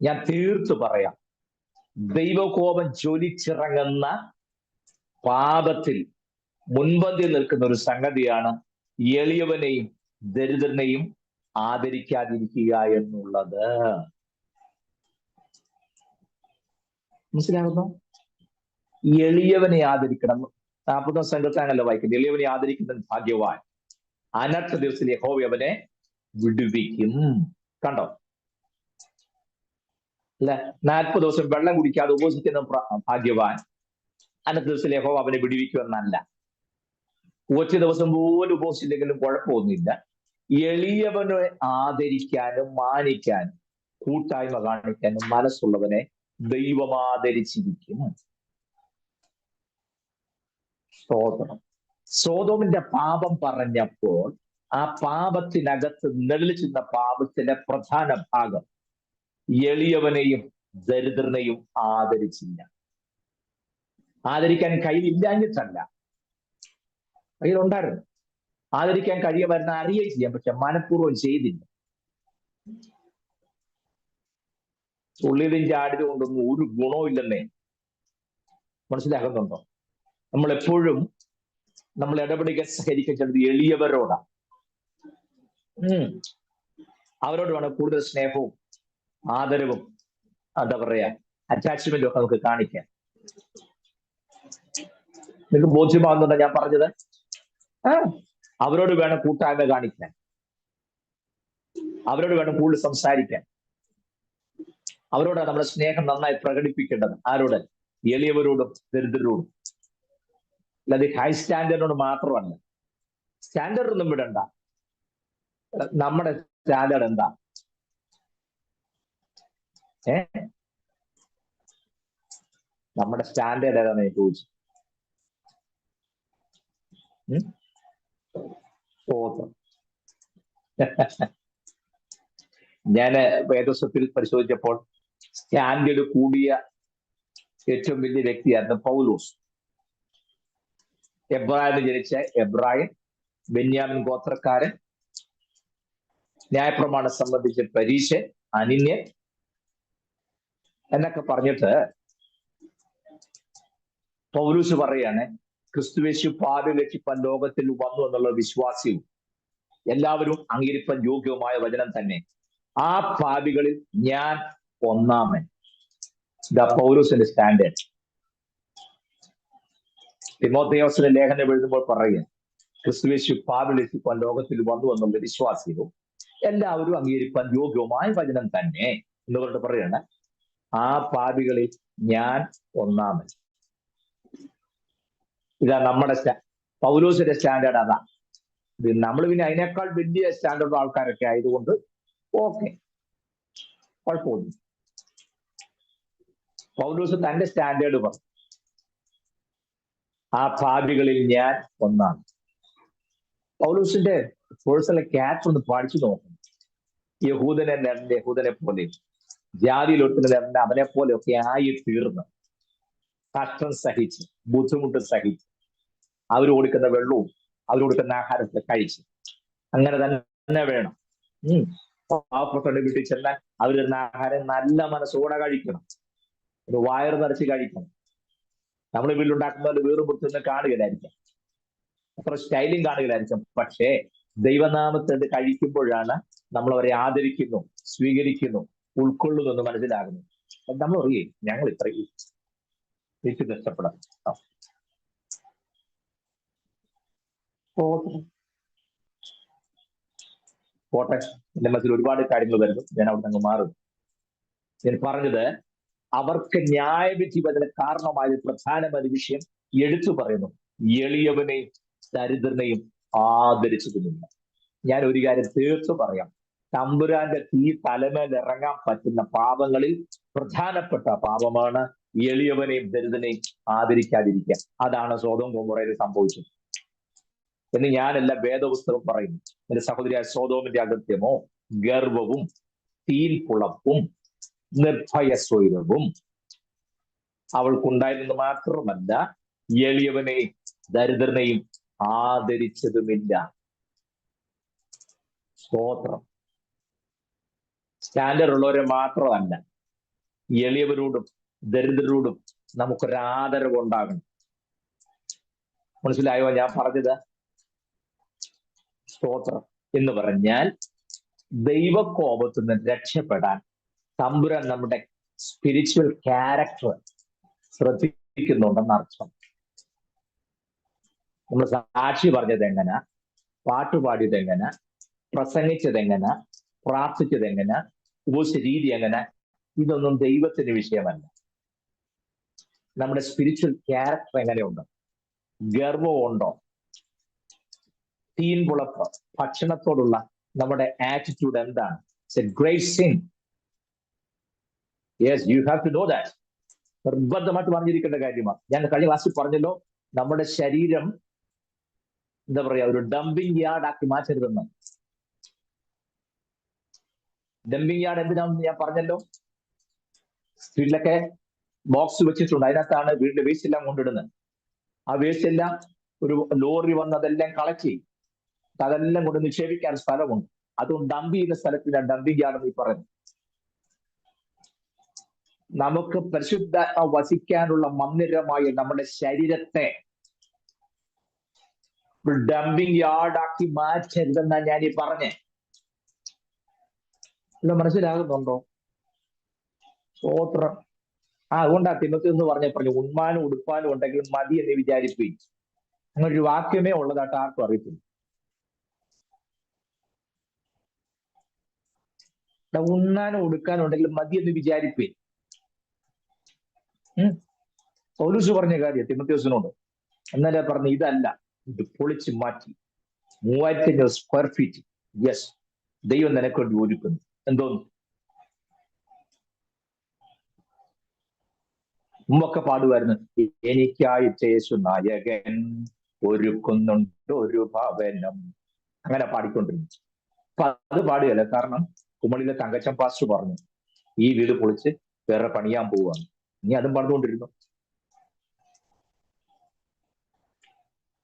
ഞാൻ തീർത്തു പറയാം, ദൈവകോപം ജ്വലിച്ചിറങ്ങുന്ന പാപത്തിൽ മുൻപന്തിയിൽ നിൽക്കുന്ന ഒരു സംഗതിയാണ് എളിയവനെയും ദരിദ്രനെയും ആദരിക്കാതിരിക്കുക എന്നുള്ളത്. മനസ്സിലാകുന്നു? എളിയവനെ ആദരിക്കണം. 40 സംഘത്താണല്ലോ വായിക്കുന്നത്. എളിയവനെ ആദരിക്കുന്ന ഭാഗ്യവാൻ, അനർത്ഥ ദിവസത്തിൽ യഹോവ അവനെ വിടുവിക്കും. കണ്ടോ? അല്ലെ? 40 ദിവസം വെള്ളം കുടിക്കാതെ ഉപവസിക്കുന്ന ഭാഗ്യവാൻ, അനർത്ഥ ദിവസത്തിൽ യഹോവ അവനെ വിടുവിക്കുമെന്നല്ല. ഒറ്റ ദിവസം പോലും ഉപവസിച്ചില്ലെങ്കിലും കുഴപ്പമൊന്നുമില്ല. എളിയവനെ ആദരിക്കാനും മാനിക്കാനും കൂട്ടായ്മ കാണിക്കാനും മനസ്സുള്ളവനെ ദൈവം ആദരിച്ചിരിക്കും. സ്തോത്രം. സോദോമിന്റെ പാപം പറഞ്ഞപ്പോൾ ആ പാപത്തിനകത്ത് നിഴലിച്ചിരുന്ന പാപത്തിലെ പ്രധാന ഭാഗം എളിയവനെയും ദരിദ്രനെയും ആദരിച്ചില്ല. ആദരിക്കാൻ കയ്യിലില്ലാഞ്ഞിട്ടല്ല, കയ്യിലുണ്ടായിരുന്നു. ആദരിക്കാൻ കഴിയുമായിരുന്ന അറിയുകയും ചെയ്യാം, പക്ഷെ മനഃപൂർവ്വം ചെയ്തില്ല. തുള്ളിയതും ചാടിയതും കൊണ്ടൊന്നും ഒരു ഗുണവും ഇല്ലെന്നേ. മനസ്സിലാക്കുന്നുണ്ടോ? നമ്മളെപ്പോഴും നമ്മൾ ഇടപെടുക സഹകരിക്കേണ്ടത് എളിയവരോടാണ്. അവരോട് വേണം കൂടുതൽ സ്നേഹവും ആദരവും, എന്താ പറയാ, അറ്റാച്ച്മെന്റും ഒക്കെ നമുക്ക് കാണിക്കാൻ. നിങ്ങൾക്ക് ബോധ്യമാകുന്നുണ്ടോ ഞാൻ പറഞ്ഞത്? അവരോട് വേണം കൂട്ടായ്മ കാണിക്കാൻ, അവരോട് വേണം കൂടുതൽ സംസാരിക്കാൻ, അവരോട് നമ്മുടെ സ്നേഹം നന്നായി പ്രകടിപ്പിക്കേണ്ടത്. ആരോട്? എളിയവരോടും ദരിദ്രരോടും. അല്ലാതെ ഹൈ സ്റ്റാൻഡേർഡിനോട് മാത്രമല്ല. സ്റ്റാൻഡേർഡ് ഒന്നും വിടണ്ട. നമ്മുടെ സ്റ്റാൻഡേർഡ് എന്താ? നമ്മുടെ സ്റ്റാൻഡേർഡ് ഏതാണെന്ന് ഞാൻ ചോദിച്ചു. ഞാന് വേദോസത്തിൽ പരിശോധിച്ചപ്പോൾ സ്റ്റാൻഡേർഡ് കൂടിയ ഏറ്റവും വലിയ വ്യക്തിയായിരുന്നു പൗലോസ്. എബ്രായന് ജനിച്ച എബ്രായൻ, ബെന്യാമിൻ ഗോത്രക്കാരൻ, ന്യായപ്രമാണം സംബന്ധിച്ച് പരീശൻ, അനിന്യൻ എന്നൊക്കെ പറഞ്ഞിട്ട് പൗലൂസ് പറയാണ്, ക്രിസ്തുവേശു പാപി രക്ഷിപ്പാൻ ലോകത്തിൽ വന്നു എന്നുള്ള വിശ്വാസ്യവും എല്ലാവരും അംഗീകരിപ്പാൻ യോഗ്യവുമായ വചനം തന്നെ. ആ പാപികളിൽ ഞാൻ ഒന്നാമൻ. പൗലൂസിന്റെ സ്റ്റാൻഡേർഡ്. തിമോഥെയോസിന്റെ ലേഖനം എഴുതുമ്പോൾ പറയുക, ക്രിസ്തുവേശു പാപി രക്ഷിപ്പാൻ ലോകത്തിൽ വന്നു എന്നുള്ള വിശ്വാസ്യവും എല്ലാവരും അംഗീകരിപ്പാൻ യോഗ്യവുമായ വചനം തന്നെ എന്ന് പറഞ്ഞിട്ട് പറയാണ്, ആ പാപികളിൽ ഞാൻ ഒന്നാമൻ. ഇതാ നമ്മുടെ പൗലോസിന്റെ സ്റ്റാൻഡേർഡ്. അതാ. ഇത് നമ്മൾ പിന്നെ അതിനേക്കാൾ വലിയ സ്റ്റാൻഡേർഡ് ആൾക്കാരൊക്കെ ആയതുകൊണ്ട് ഓക്കെ, കുഴപ്പമൊന്നും. പൗലോസ് തന്റെ സ്റ്റാൻഡേർഡ് പറഞ്ഞു, ആ പാപികളിൽ ഞാൻ ഒന്നാണ്. പൗലോസിന്റെ പേഴ്സണൽ ക്യാരക്ടർ ഒന്ന് പഠിച്ചു നോക്കണം. യഹൂദനെ പോലെ, ജാതിയിലൊട്ടുന്ന അവനെ പോലെയൊക്കെ ആയി തീർന്ന് കഷ്ടം സഹിച്ച്, ബുദ്ധിമുട്ട് സഹിച്ച്, അവർ കൊടുക്കുന്ന വെള്ളവും അവർ കൊടുക്കുന്ന ആഹാരത്തെ കഴിച്ച്. അങ്ങനെ തന്നെ വേണം. പാവപ്പെട്ടവരുടെ വീട്ടിൽ ചെന്നാൽ അവർ തരുന്ന ആഹാരം നല്ല മനസ്സോടെ കഴിക്കണം, ഒരു വയറ് നിറച്ച് കഴിക്കണം. നമ്മൾ വീട്ടിലുണ്ടാക്കുന്നവരുടെ വീറും പുറത്തുനിന്ന് കാണുകയില്ലായിരിക്കാം, അത്ര സ്റ്റൈലും കാണുകയില്ലായിരിക്കും. പക്ഷേ ദൈവനാമത്തിൽ കഴിക്കുമ്പോഴാണ് നമ്മൾ അവരെ ആദരിക്കുന്നു, സ്വീകരിക്കുന്നു, ഉൾക്കൊള്ളുന്നു എന്ന് മനസ്സിലാകുന്നു. നമ്മൾ അറിയേ ഞങ്ങൾ ഇത്രയും കഷ്ടപ്പെടാം. പോട്ടെ, എന്റെ മനസ്സിൽ ഒരുപാട് കാര്യങ്ങൾ വരുന്നു, ഞാൻ അവിടെ നിന്ന് മാറും. ഞാൻ പറഞ്ഞത് അവർക്ക് ന്യായവിധി വരുന്ന കാരണമായ പ്രധാനമായ വിഷയം എടുത്തു പറയുന്നു: എളിയവനെയും ദരിദ്രനെയും ആദരിച്ചതുമില്ല. ഞാൻ ഒരു കാര്യം തീർത്തു പറയാം, തമ്പുരാന്റെ തീ തലമേൽ ഇറങ്ങാൻ പറ്റുന്ന പാപങ്ങളിൽ പ്രധാനപ്പെട്ട പാപമാണ് എളിയവനെയും ദരിദ്രനെയും ആദരിക്കാതിരിക്കുക. അതാണ് സോദോം ഗൊമോറയിൽ സംഭവിച്ചത് എന്ന് ഞാനല്ല, വേദപുസ്തകം പറയുന്നു. എന്റെ സഹോദരിയായ സോദോമിന്റെ അകൃത്യമോ ഗർവവും തീൻപുളപ്പും നിർഭയസ്വൈരവും അവൾക്കുണ്ടായിരുന്നു മാത്രമല്ല, എളിയവനെയും ദരിദ്രനെയും ആദരിച്ചതുമില്ല. സ്തോത്രം. സ്റ്റാൻഡേർഡ് ഉള്ളവരെ മാത്രമല്ല, എളിയവരോടും ദരിദ്രരോടും നമുക്കൊരാദരവ് ഉണ്ടാകണം. മനസ്സിലായോ ഞാൻ പറഞ്ഞത്? സ്തോത്രം. എന്ന് പറഞ്ഞാൽ ദൈവകോപത്തിൽ നിന്ന് രക്ഷപ്പെടാൻ തമ്പുരാൻ നമ്മുടെ സ്പിരിച്വൽ ക്യാരക്ടർ ശ്രദ്ധിക്കുന്നുണ്ടെന്ന് അർത്ഥം. നമ്മൾ സാക്ഷി പറഞ്ഞത് എങ്ങനെ, പാട്ടുപാടിയത് എങ്ങനെ, പ്രസംഗിച്ചത് എങ്ങനെ, പ്രാർത്ഥിച്ചത് എങ്ങനെ, ഉപദേശ രീതി എങ്ങനെ, ഇതൊന്നും ദൈവത്തിന്റെ വിഷയമല്ല. നമ്മുടെ സ്പിരിച്വൽ ക്യാരക്ടർ എങ്ങനെയുണ്ട്? ഗർവമുണ്ടോ? തീൻപുളപ്പ്, ഭക്ഷണത്തോടുള്ള നമ്മുടെ ആറ്റിറ്റ്യൂഡ് എന്താണ്? It's a great sin. Yes, you have to know that. നിർബന്ധമായിട്ട് പറഞ്ഞിരിക്കേണ്ട കാര്യമാണ്. ഞാൻ കഴിഞ്ഞ ക്ലാസ്സിൽ പറഞ്ഞല്ലോ, നമ്മുടെ ശരീരം എന്താ പറയാ, ഒരു ഡംപിങ് യാർഡ് ആക്കി മാറ്റരുതെന്ന്. ഡംപിങ് യാർഡ് എന്തിനാണെന്ന് ഞാൻ പറഞ്ഞല്ലോ. സ്ത്രീലൊക്കെ ബോക്സ് വെച്ചിട്ടുണ്ട്, അതിനകത്താണ് വീടിന്റെ വേസ്റ്റ് എല്ലാം കൊണ്ടിടുന്നത്. ആ വേസ്റ്റ് എല്ലാം ഒരു ലോറി വന്ന് അതെല്ലാം കളക്ട് ചെയ്യും, അതെല്ലാം കൊണ്ട് നിക്ഷേപിക്കാൻ സ്ഥലമുണ്ട്. അതുകൊണ്ട് ഡംപ് ചെയ്യുന്ന സ്ഥലത്തിന് ഡംപിങ് യാർഡ് ഈ പറയുന്നു. നമുക്ക് പരിശുദ്ധ വസിക്കാനുള്ള മന്ദിരമായ നമ്മുടെ ശരീരത്തെ ഡംപിങ് യാർഡാക്കി മാറ്റരുതെന്നാ ഞാൻ ഈ പറഞ്ഞേ. ഇത് മനസ്സിലാകുന്നുണ്ടോ? സ്തോത്രം. അതുകൊണ്ടാ തിമോത്തി എന്ന് പറഞ്ഞു ഉണ്മാനും ഉടുപ്പാനും ഉണ്ടെങ്കിൽ മതി എന്ന് വിചാരിപ്പിക്കും. അങ്ങനൊരു വാക്യമേ ഉള്ളതായിട്ട് ആർക്കും അറിയത്തില്ല. ഉണ്ണാനും ഉടുക്കാനും ഉണ്ടെങ്കിൽ മതി എന്ന് വിചാരിപ്പേ. പൗലോസ് പറഞ്ഞ കാര്യം തിമോത്തിയോസിനോട്. എന്നാലേ പറഞ്ഞു ഇതല്ല, ഇത് പൊളിച്ച് മാറ്റി 3500 സ്ക്വയർ ഫീറ്റ് യെസ് ദൈവം നിനക്കൊണ്ട് ഒരുക്കുന്നു. എന്തോന്നു മുമ്പൊക്കെ പാടുമായിരുന്നു, എനിക്കായിട്ട് യേശു നായകൻ ഒരുക്കുന്നുണ്ട് ഒരു ഭവനം, അങ്ങനെ പാടിക്കൊണ്ടിരുന്നു. അപ്പൊ അത് പാടുകയല്ല, കാരണം കുമളിയിലെ തങ്കച്ചൻ പാസ്റ്റർ പറഞ്ഞു ഈ വീട് പൊളിച്ച് വേറെ പണിയാൻ പോവുകയാണ്. ഇനി അതും പറഞ്ഞുകൊണ്ടിരുന്നു.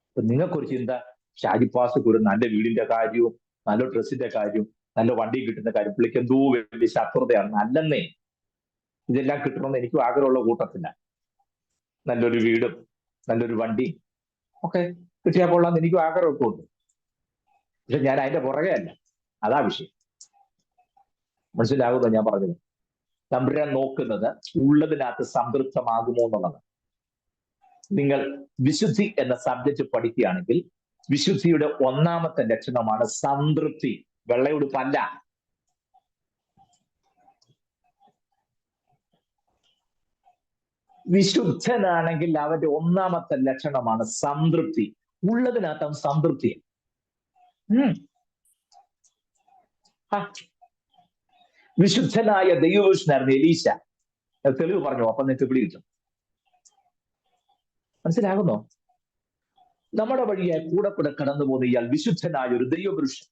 അപ്പൊ നിങ്ങൾക്കൊരു ചിന്ത, ഷാജി പാസ്റ്റർക്ക് ഒരു നല്ല വീടിന്റെ കാര്യവും നല്ല ഡ്രസ്സിന്റെ കാര്യവും നല്ല വണ്ടി കിട്ടുന്ന കാര്യം പുള്ളിക്ക് എന്തോ വലിയ ശത്രുതയാണ്. നല്ലെന്നേ, ഇതെല്ലാം കിട്ടണമെന്ന് എനിക്കും ആഗ്രഹമുള്ള കൂട്ടത്തില്ല. നല്ലൊരു വീടും നല്ലൊരു വണ്ടി ഒക്കെ കിട്ടിയാൽ കൊള്ളാന്ന് എനിക്കും ആഗ്രഹമൊക്കെ ഉണ്ട്. പക്ഷെ ഞാൻ അതിന്റെ പുറകെ അല്ല, അതാ വിഷയം. മനസ്സിലാകുമോ ഞാൻ പറഞ്ഞത്? തമ്പുരാൻ നോക്കുന്നത് ഉള്ളതിനകത്ത് സംതൃപ്തമാകുമോ എന്നുള്ളത്. നിങ്ങൾ വിശുദ്ധി എന്ന സബ്ജക്റ്റ് പഠിക്കുകയാണെങ്കിൽ വിശുദ്ധിയുടെ ഒന്നാമത്തെ ലക്ഷണമാണ് സംതൃപ്തി, വെള്ളയുടുപ്പല്ല. വിശുദ്ധനാണെങ്കിൽ അവന്റെ ഒന്നാമത്തെ ലക്ഷണമാണ് സംതൃപ്തി. ഉള്ളതിനകത്ത് അവൻ സംതൃപ്തി. വിശുദ്ധനായ ദൈവപുരുഷനായിരുന്നു എലീശ. തെളിവ് പറഞ്ഞു, അപ്പം നിനക്ക് പിടി കിട്ടും. മനസ്സിലാകുന്നോ? നമ്മുടെ വഴിയായി കൂടെ കടന്നു പോകുന്ന ഇയാൾ വിശുദ്ധനായ ഒരു ദൈവപുരുഷൻ.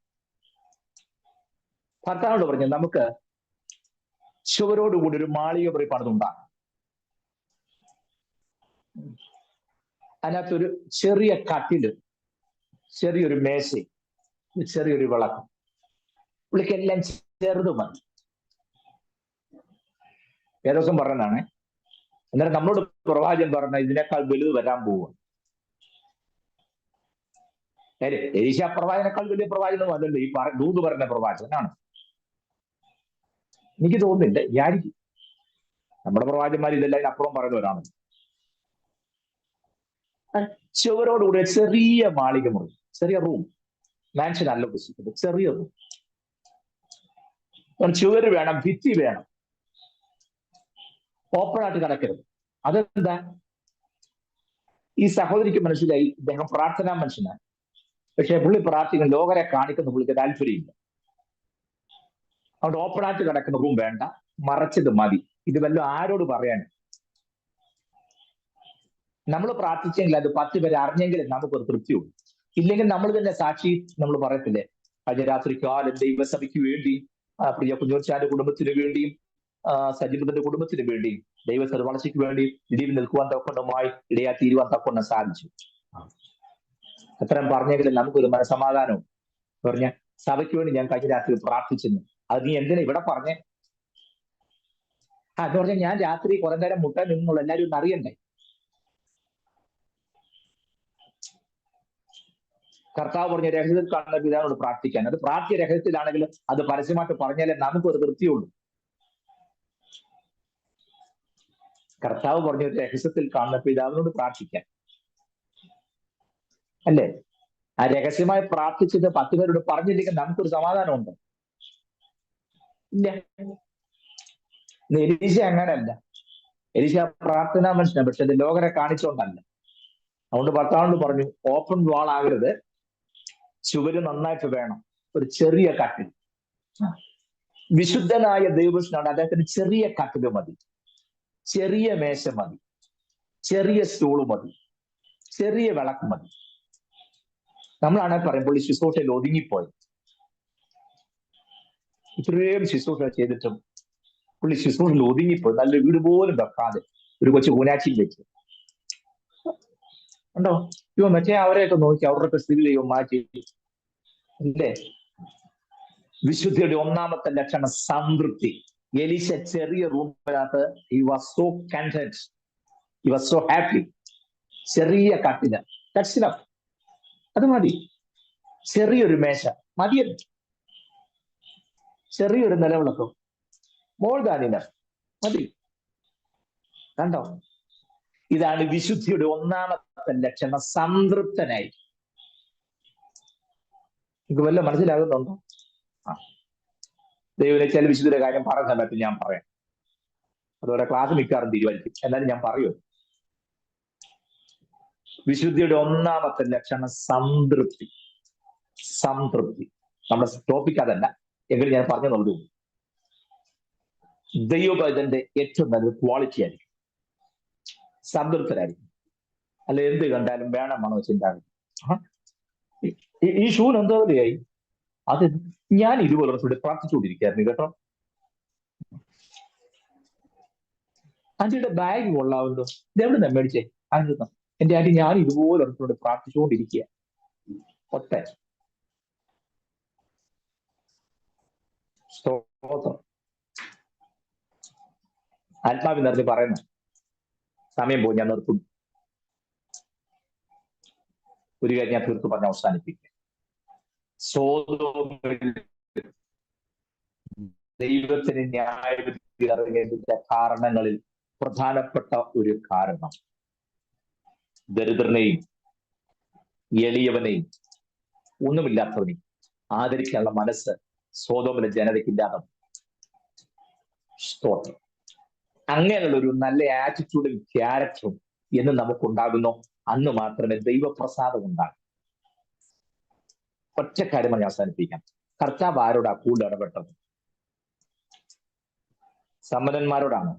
ഭർത്താവിനോട് പറഞ്ഞു, നമുക്ക് ചുവരോടുകൂടി ഒരു മാളിക പറി പണിതുണ്ടാകും. അതിനകത്തൊരു ചെറിയ കട്ടില് ചെറിയൊരു മേശയും ചെറിയൊരു വിളക്കും. പുള്ളിക്കെല്ലാം ചെറുത് മതി. ഏതോസം പറഞ്ഞതാണ്. അന്നേരം നമ്മളോട് പ്രവാചകൻ പറഞ്ഞ ഇതിനേക്കാൾ വലുത് വരാൻ പോവുക. എലീശാ പ്രവാചകനേക്കാൾ വലിയ പ്രവാചകനൊന്നും അല്ലല്ലോ ഈ ദൂത് പറഞ്ഞ പ്രവാചകനാണ്. എനിക്ക് തോന്നുന്നില്ല, വിചാരിക്കും നമ്മുടെ പ്രവാചകന്മാർ ഇതെല്ലാം ഇതിനപ്പുറം പറയുന്നവരാണ്. ചുവരോടുകൂടി ചെറിയ മാളിക മുറി, ചെറിയ റൂം, മാൻഷൻ അല്ല ഉദ്ദേശിക്കുന്നത്, ചെറിയ റൂം. ചുവര് വേണം, ഭിത്തി വേണം, ഓപ്പൺ ആയിട്ട് കിടക്കരുത്. അതെന്താ? ഈ സഹോദരിക്ക് മനസ്സിലായി ഇദ്ദേഹം പ്രാർത്ഥനാ മനുഷ്യനാണ്. പക്ഷെ പുള്ളി പ്രാർത്ഥിക്കുന്ന ലോകരെ കാണിക്കുന്ന പുള്ളിക്ക് താല്പര്യമില്ല. അതുകൊണ്ട് ഓപ്പൺ ആയിട്ട് കിടക്കുന്ന റൂം വേണ്ട, മറച്ചത് മതി. ഇത് വല്ലതും ആരോട് പറയാൻ? നമ്മൾ പ്രാർത്ഥിച്ചെങ്കിൽ അത് 10 പേര് അറിഞ്ഞെങ്കിലും നമുക്കൊരു തൃപ്തിയുള്ളൂ. ഇല്ലെങ്കിൽ നമ്മൾ തന്നെ സാക്ഷി നമ്മൾ പറയത്തില്ലേ, കഴിഞ്ഞ രാത്രിക്കാലം ദൈവസഭയ്ക്ക് വേണ്ടിയും പ്രിയ കുഞ്ഞോച്ചാന്റെ കുടുംബത്തിന് വേണ്ടിയും സജീവത്തിന്റെ കുടുംബത്തിന് വേണ്ടിയും ദൈവസഭ വളർച്ചയ്ക്ക് വേണ്ടി ഇടിയിൽ നിൽക്കുവാൻ തക്കൊണ്ടുമായി ഇടയാ തീരുവാൻ തക്കൊണ്ട് സാധിച്ചു. അത്രയും പറഞ്ഞെങ്കിലും നമുക്കൊരു മനസമാധാനവും. പറഞ്ഞ സഭയ്ക്ക് വേണ്ടി ഞാൻ കഴിഞ്ഞ രാത്രി പ്രാർത്ഥിച്ചെന്ന്. അത് നീ എന്തിനാ ഇവിടെ പറഞ്ഞേ? എന്ന് പറഞ്ഞാൽ ഞാൻ രാത്രി കുറെ നേരം മുട്ടാൻ നിന്നുള്ള എല്ലാവരും ഒന്ന് അറിയണ്ടേ? കർത്താവ് പറഞ്ഞ രഹസ്യത്തിൽ കാണുന്ന പിതാവിനോട് പ്രാർത്ഥിക്കാൻ. അത് പ്രാർത്ഥ്യ രഹസ്യത്തിലാണെങ്കിലും അത് പരസ്യമായിട്ട് പറഞ്ഞാലേ നമുക്കൊരു തൃപ്തിയുള്ളൂ. കർത്താവ് പറഞ്ഞ രഹസ്യത്തിൽ കാണുന്ന പിതാവിനോട് പ്രാർത്ഥിക്കാൻ അല്ലേ? ആ രഹസ്യമായി പ്രാർത്ഥിച്ചത് 10 പേരോട് പറഞ്ഞില്ലെങ്കിൽ നമുക്കൊരു സമാധാനമുണ്ട്. ഇല്ല. എലീശ അങ്ങനല്ല. എലീശ പ്രാർത്ഥനാ മനുഷ്യനാണ്, പക്ഷെ അത് ലോകരെ കാണിച്ചുകൊണ്ടല്ല. അതുകൊണ്ട് ഭർത്താവിനോട് പറഞ്ഞു, ഓപ്പൺ വാൾ ആകരുത്, ചുവര് നന്നായിട്ട് വേണം, ഒരു ചെറിയ കട്ടിൽ. വിശുദ്ധനായ ദൈവപുരുഷനാണ്, അദ്ദേഹത്തിന് ചെറിയ കട്ടില് മതി, ചെറിയ മേശ മതി, ചെറിയ സ്റ്റൂള് മതി, ചെറിയ വിളക്ക് മതി. നമ്മളാണെങ്കിൽ പറയുമ്പോൾ ഈ ശുശ്രൂഷയിൽ ഒതുങ്ങിപ്പോയി. ഇത്രയും ശുശ്രൂഷ ചെയ്തിട്ടും പുള്ളി ശുശ്രൂഷയിൽ ഒതുങ്ങിപ്പോയി. നല്ല വീട് പോലും വെക്കാതെ ഒരു കൊച്ചു കൂനാച്ചിയിൽ വെച്ച് ഉണ്ടോ? ഇവ മറ്റേ അവരെയൊക്കെ നോക്കി അവരുടെ സ്ഥിതി ദൈവം മാറ്റി അല്ലേ? വിശുദ്ധിയുടെ ഒന്നാമത്തെ ലക്ഷണം സംതൃപ്തി. എലീശ ചെറിയ റൂമിനകത്ത് he was so content, he was so happy. ചെറിയ കട്ടില, that's enough. അത് മതി. ചെറിയൊരു മേശ മതിയല്ലോ, ചെറിയൊരു നിലവിളക്കും more than enough മതി. കണ്ടോ? ഇതാണ് വിശുദ്ധിയുടെ ഒന്നാമത്തെ ലക്ഷണം, സംതൃപ്തനായി. നിങ്ങൾക്ക് വല്ല മനസ്സിലാകുന്നുണ്ടോ? ദൈവനെ ചില വിശുദ്ധിയുടെ കാര്യം പറഞ്ഞ സമയത്ത് ഞാൻ പറയാം. അതോടെ ക്ലാസ് മിക്കാറും തീരുമാനിക്കും, എന്നാലും ഞാൻ പറയൂ. വിശുദ്ധിയുടെ ഒന്നാമത്തെ ലക്ഷണം സംതൃപ്തി. സംതൃപ്തി നമ്മുടെ ടോപ്പിക് അതല്ല, എങ്കിലും ഞാൻ പറഞ്ഞു നോക്കൂ. ദൈവഭക്തന്റെ ഏറ്റവും നല്ലൊരു ക്വാളിറ്റി ആയിരിക്കും സംതൃപ്തരായിരിക്കും. അല്ല എന്ത് കണ്ടാലും വേണമെന്നോ ചിന്താഗതി. ഈ ഷൂന് എന്തോ പോലെയായി, അത് ഞാൻ ഇതുപോലെ പ്രാർത്ഥിച്ചുകൊണ്ടിരിക്കുകയായിരുന്നു കേട്ടോ. ആന്റിയുടെ ബാഗ് കൊള്ളാമല്ലോ, ഇതെവിടെ നിന്ന് മേടിച്ചേ? ആന്റി എന്റെ ആന്റി ഞാൻ ഇതുപോലെ പ്രാർത്ഥിച്ചുകൊണ്ടിരിക്കുക. ഒറ്റ സ്തോത്രം. ആത്മാവിൽ നിറഞ്ഞ് പറയുന്നു. സമയം പോയി, ഞാൻ നിർത്തുന്നു. ഒരു കാര്യം ഞാൻ തീർത്ത് പറഞ്ഞ് അവസാനിപ്പിക്കുക. സോദോമിൽ ദൈവത്തിന് ന്യായവിധി ഇറങ്ങിയതിന്റെ കാരണങ്ങളിൽ പ്രധാനപ്പെട്ട ഒരു കാരണം ദരിദ്രനെയും എളിയവനെയും ഒന്നുമില്ലാത്തവനെയും ആദരിക്കാനുള്ള മനസ്സ് സോദോമിലെ ജനതയ്ക്കില്ലാതെ. സ്തോത്രം. അങ്ങനെയുള്ള ഒരു നല്ല ആറ്റിറ്റ്യൂഡും ക്യാരക്ടറും എന്ന് നമുക്കുണ്ടാകുന്നോ അന്ന് മാത്രമേ ദൈവപ്രസാദം ഉണ്ടാകൂ. ഒറ്റ കാര്യം ഞാൻ അവസാനിപ്പിക്കാം. കർത്താവ് ആരോടാ കൂടുതൽ ഇടപെട്ടത്? സമ്പന്നന്മാരോടാണോ?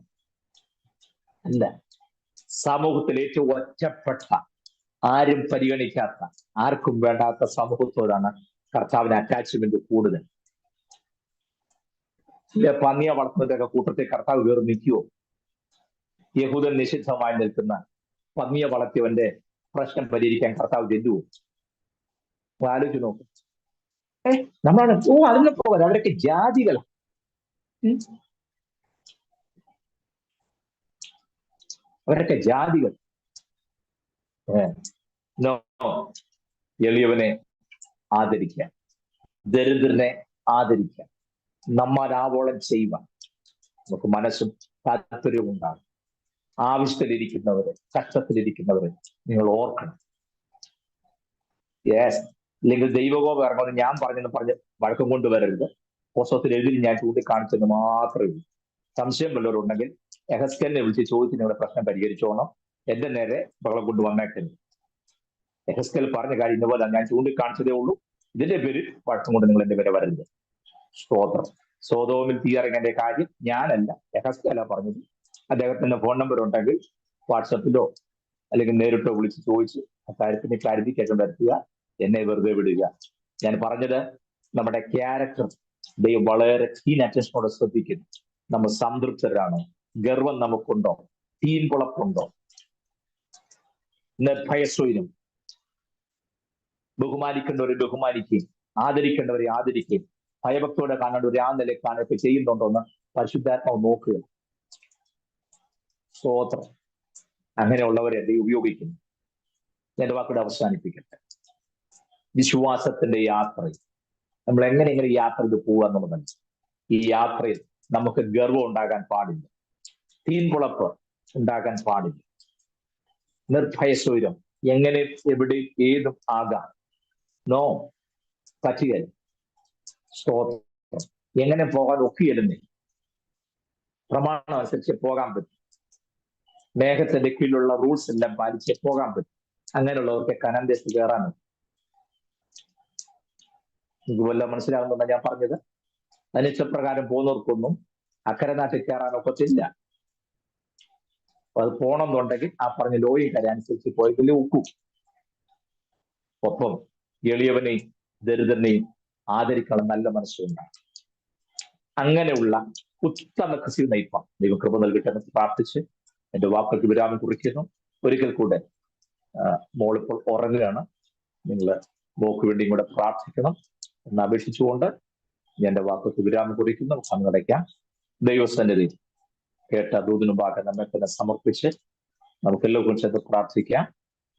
അല്ല. സമൂഹത്തിൽ ഏറ്റവും ഒറ്റപ്പെട്ട, ആരും പരിഗണിക്കാത്ത, ആർക്കും വേണ്ടാത്ത സമൂഹത്തോടാണ് കർത്താവിന് അറ്റാച്ച്മെന്റ് കൂടുതൽ. പന്നിയെ വളർത്തുന്നതൊക്കെ കൂട്ടത്തിൽ കർത്താവ് കയറി നിൽക്കുവോ? യഹൂദൻ നിഷിദ്ധമായി നിൽക്കുന്ന പന്നിയെ വളർത്തിയവന്റെ പ്രശ്നം പരിഹരിക്കാൻ കർത്താവ് ചെല്ലുവോ? ആലോചിച്ച് നോക്കും. നമ്മളാണ് അതിന് പോകാൻ അവരൊക്കെ ജാതികളാണ്. അവരൊക്കെ ജാതികൾ. എളിയവനെ ആദരിക്കുക, ദരിദ്രനെ ആദരിക്കുക, നമ്മാരാവോളം ചെയ്യുവാൻ നമുക്ക് മനസ്സും താല്പര്യവും ഉണ്ടാകും. ആവശ്യത്തിലിരിക്കുന്നവര്, കഷ്ടത്തിലിരിക്കുന്നവര് നിങ്ങൾ ഓർക്കണം. യെസ്, ഇല്ലെങ്കിൽ ദൈവകോപം ഇറങ്ങുന്നത് ഞാൻ പറഞ്ഞ് വഴക്കം കൊണ്ടുവരരുത്. പുസ്തകത്തിൽ എഴുതി ഞാൻ ചൂണ്ടിക്കാണിച്ചെന്ന് മാത്രമേ ഉള്ളൂ. സംശയം വല്ലവരും ഉണ്ടെങ്കിൽ യഹസ്കേലിനെ വിളിച്ച് ചോദിച്ച് നിങ്ങളുടെ പ്രശ്നം പരിഹരിച്ചോണം. എന്റെ നേരെ ബഹളം കൊണ്ട് വന്നേക്കുന്നത്. യഹസ്കേൽ പറഞ്ഞ കാര്യം ഇന്നുപോലെ ഞാൻ ചൂണ്ടിക്കാണിച്ചതേ ഉള്ളൂ. ഇതിന്റെ പേര് വഴക്കം കൊണ്ട് നിങ്ങൾ എന്റെ പേരെ വരരുത്. സ്തോത്രം. സോദോമിൽ തീയിറങ്ങേണ്ട കാര്യം ഞാനല്ല, യഹസ്കേല പറഞ്ഞത്. അദ്ദേഹത്തിന്റെ ഫോൺ നമ്പർ ഉണ്ടെങ്കിൽ വാട്സപ്പിലോ അല്ലെങ്കിൽ നേരിട്ടോ വിളിച്ച് ചോദിച്ച് അക്കാര്യത്തിന് ക്ലാരിഫിക്കേഷൻ വരുത്തുക. എന്നെ വെറുതെ വിടുക. ഞാൻ പറഞ്ഞത് നമ്മുടെ ക്യാരക്ടർ ദൈവം വളരെ കീൻ അറ്റൻഷനോടെ ശ്രദ്ധിക്കുന്നു. നമ്മൾ സംതൃപ്തരാണോ? ഗർവം നമുക്കുണ്ടോ? തീൻകുളപ്പുണ്ടോ? നിർഭയസ്വരം ബഹുമാനിക്കേണ്ടവരെ ബഹുമാനിക്കുകയും ആദരിക്കേണ്ടവരെ ആദരിക്കുകയും ഭയഭക്തിയോടെ കാണേണ്ടവരെ ആ നില കാണുകയൊക്കെ ചെയ്യുന്നുണ്ടോ എന്ന് പരിശുദ്ധാത്മാവ് നോക്കുക. സ്തോത്രം. അങ്ങനെയുള്ളവരെ ദൈവം ഉപയോഗിക്കുന്നു. എന്റെ വാക്കുകൂടെ അവസാനിപ്പിക്കട്ടെ. വിശ്വാസത്തിന്റെ യാത്രയിൽ നമ്മൾ എങ്ങനെ യാത്ര ചെയ്ത് പോവുക എന്നുള്ളതല്ല. ഈ യാത്രയിൽ നമുക്ക് ഗർവം ഉണ്ടാകാൻ പാടില്ല, തീൻകുളപ്പ് ഉണ്ടാകാൻ പാടില്ല. നിർഭയസ്വരം എങ്ങനെ എവിടെയും ഏതും ആകാം. നോ, പറ്റുകയില്ല. സ്തോത്രം. എങ്ങനെ പോകാൻ ഒക്കുകയല്ലെന്നേ. പ്രമാണം അനുസരിച്ച് പോകാൻ പറ്റും. മേഘത്തിന്റെ കീഴിലുള്ള റൂൾസ് എല്ലാം പാലിച്ച് പോകാൻ പറ്റും. അങ്ങനെയുള്ളവർക്ക് കനാൻ ദേശത്ത് കയറാൻ നിങ്ങൾക്ക് വല്ല മനസ്സിലാകുന്നുണ്ടെന്ന് ഞാൻ പറഞ്ഞത്. അനുസപ്രകാരം പോകുന്നവർക്കൊന്നും അക്കരെ നാട്ടിൽ കയറാനൊക്കത്തില്ല. അത് പോകണം എന്നുണ്ടെങ്കിൽ ആ പറഞ്ഞ ലോയും കര അനുസരിച്ച് പോയതിലേ ഒക്കൂ. ഒപ്പം എളിയവനെയും ദരിദ്രനെയും ആദരിക്കണം നല്ല മനസ്സുണ്ടാകും. അങ്ങനെയുള്ള ഉത്തമ കൃഷി നയിപ്പാം ദൈവം കൃപ നൽകട്ടെ എന്ന് പ്രാർത്ഥിച്ച് എന്റെ വാക്കുകൾക്ക് വിരാമം കുറിക്കുന്നു. ഒരിക്കൽ കൂടെ മോളിപ്പോൾ ഉറങ്ങുകയാണ്. നിങ്ങൾ മോക്ക് വേണ്ടിയും കൂടെ പ്രാർത്ഥിക്കണം എന്ന് അപേക്ഷിച്ചുകൊണ്ട് ഞാൻ എന്റെ വാക്കുകൾക്ക് വിരാമം കുറിക്കുന്നു. കണ്ണടയ്ക്കാം. ദൈവസന്നിധിയിൽ കേട്ട ദൂതിനുമ്പാകെ നമ്മെ തന്നെ സമർപ്പിച്ച് നമുക്കെല്ലാവർക്കും ചേർത്ത് പ്രാർത്ഥിക്കാം.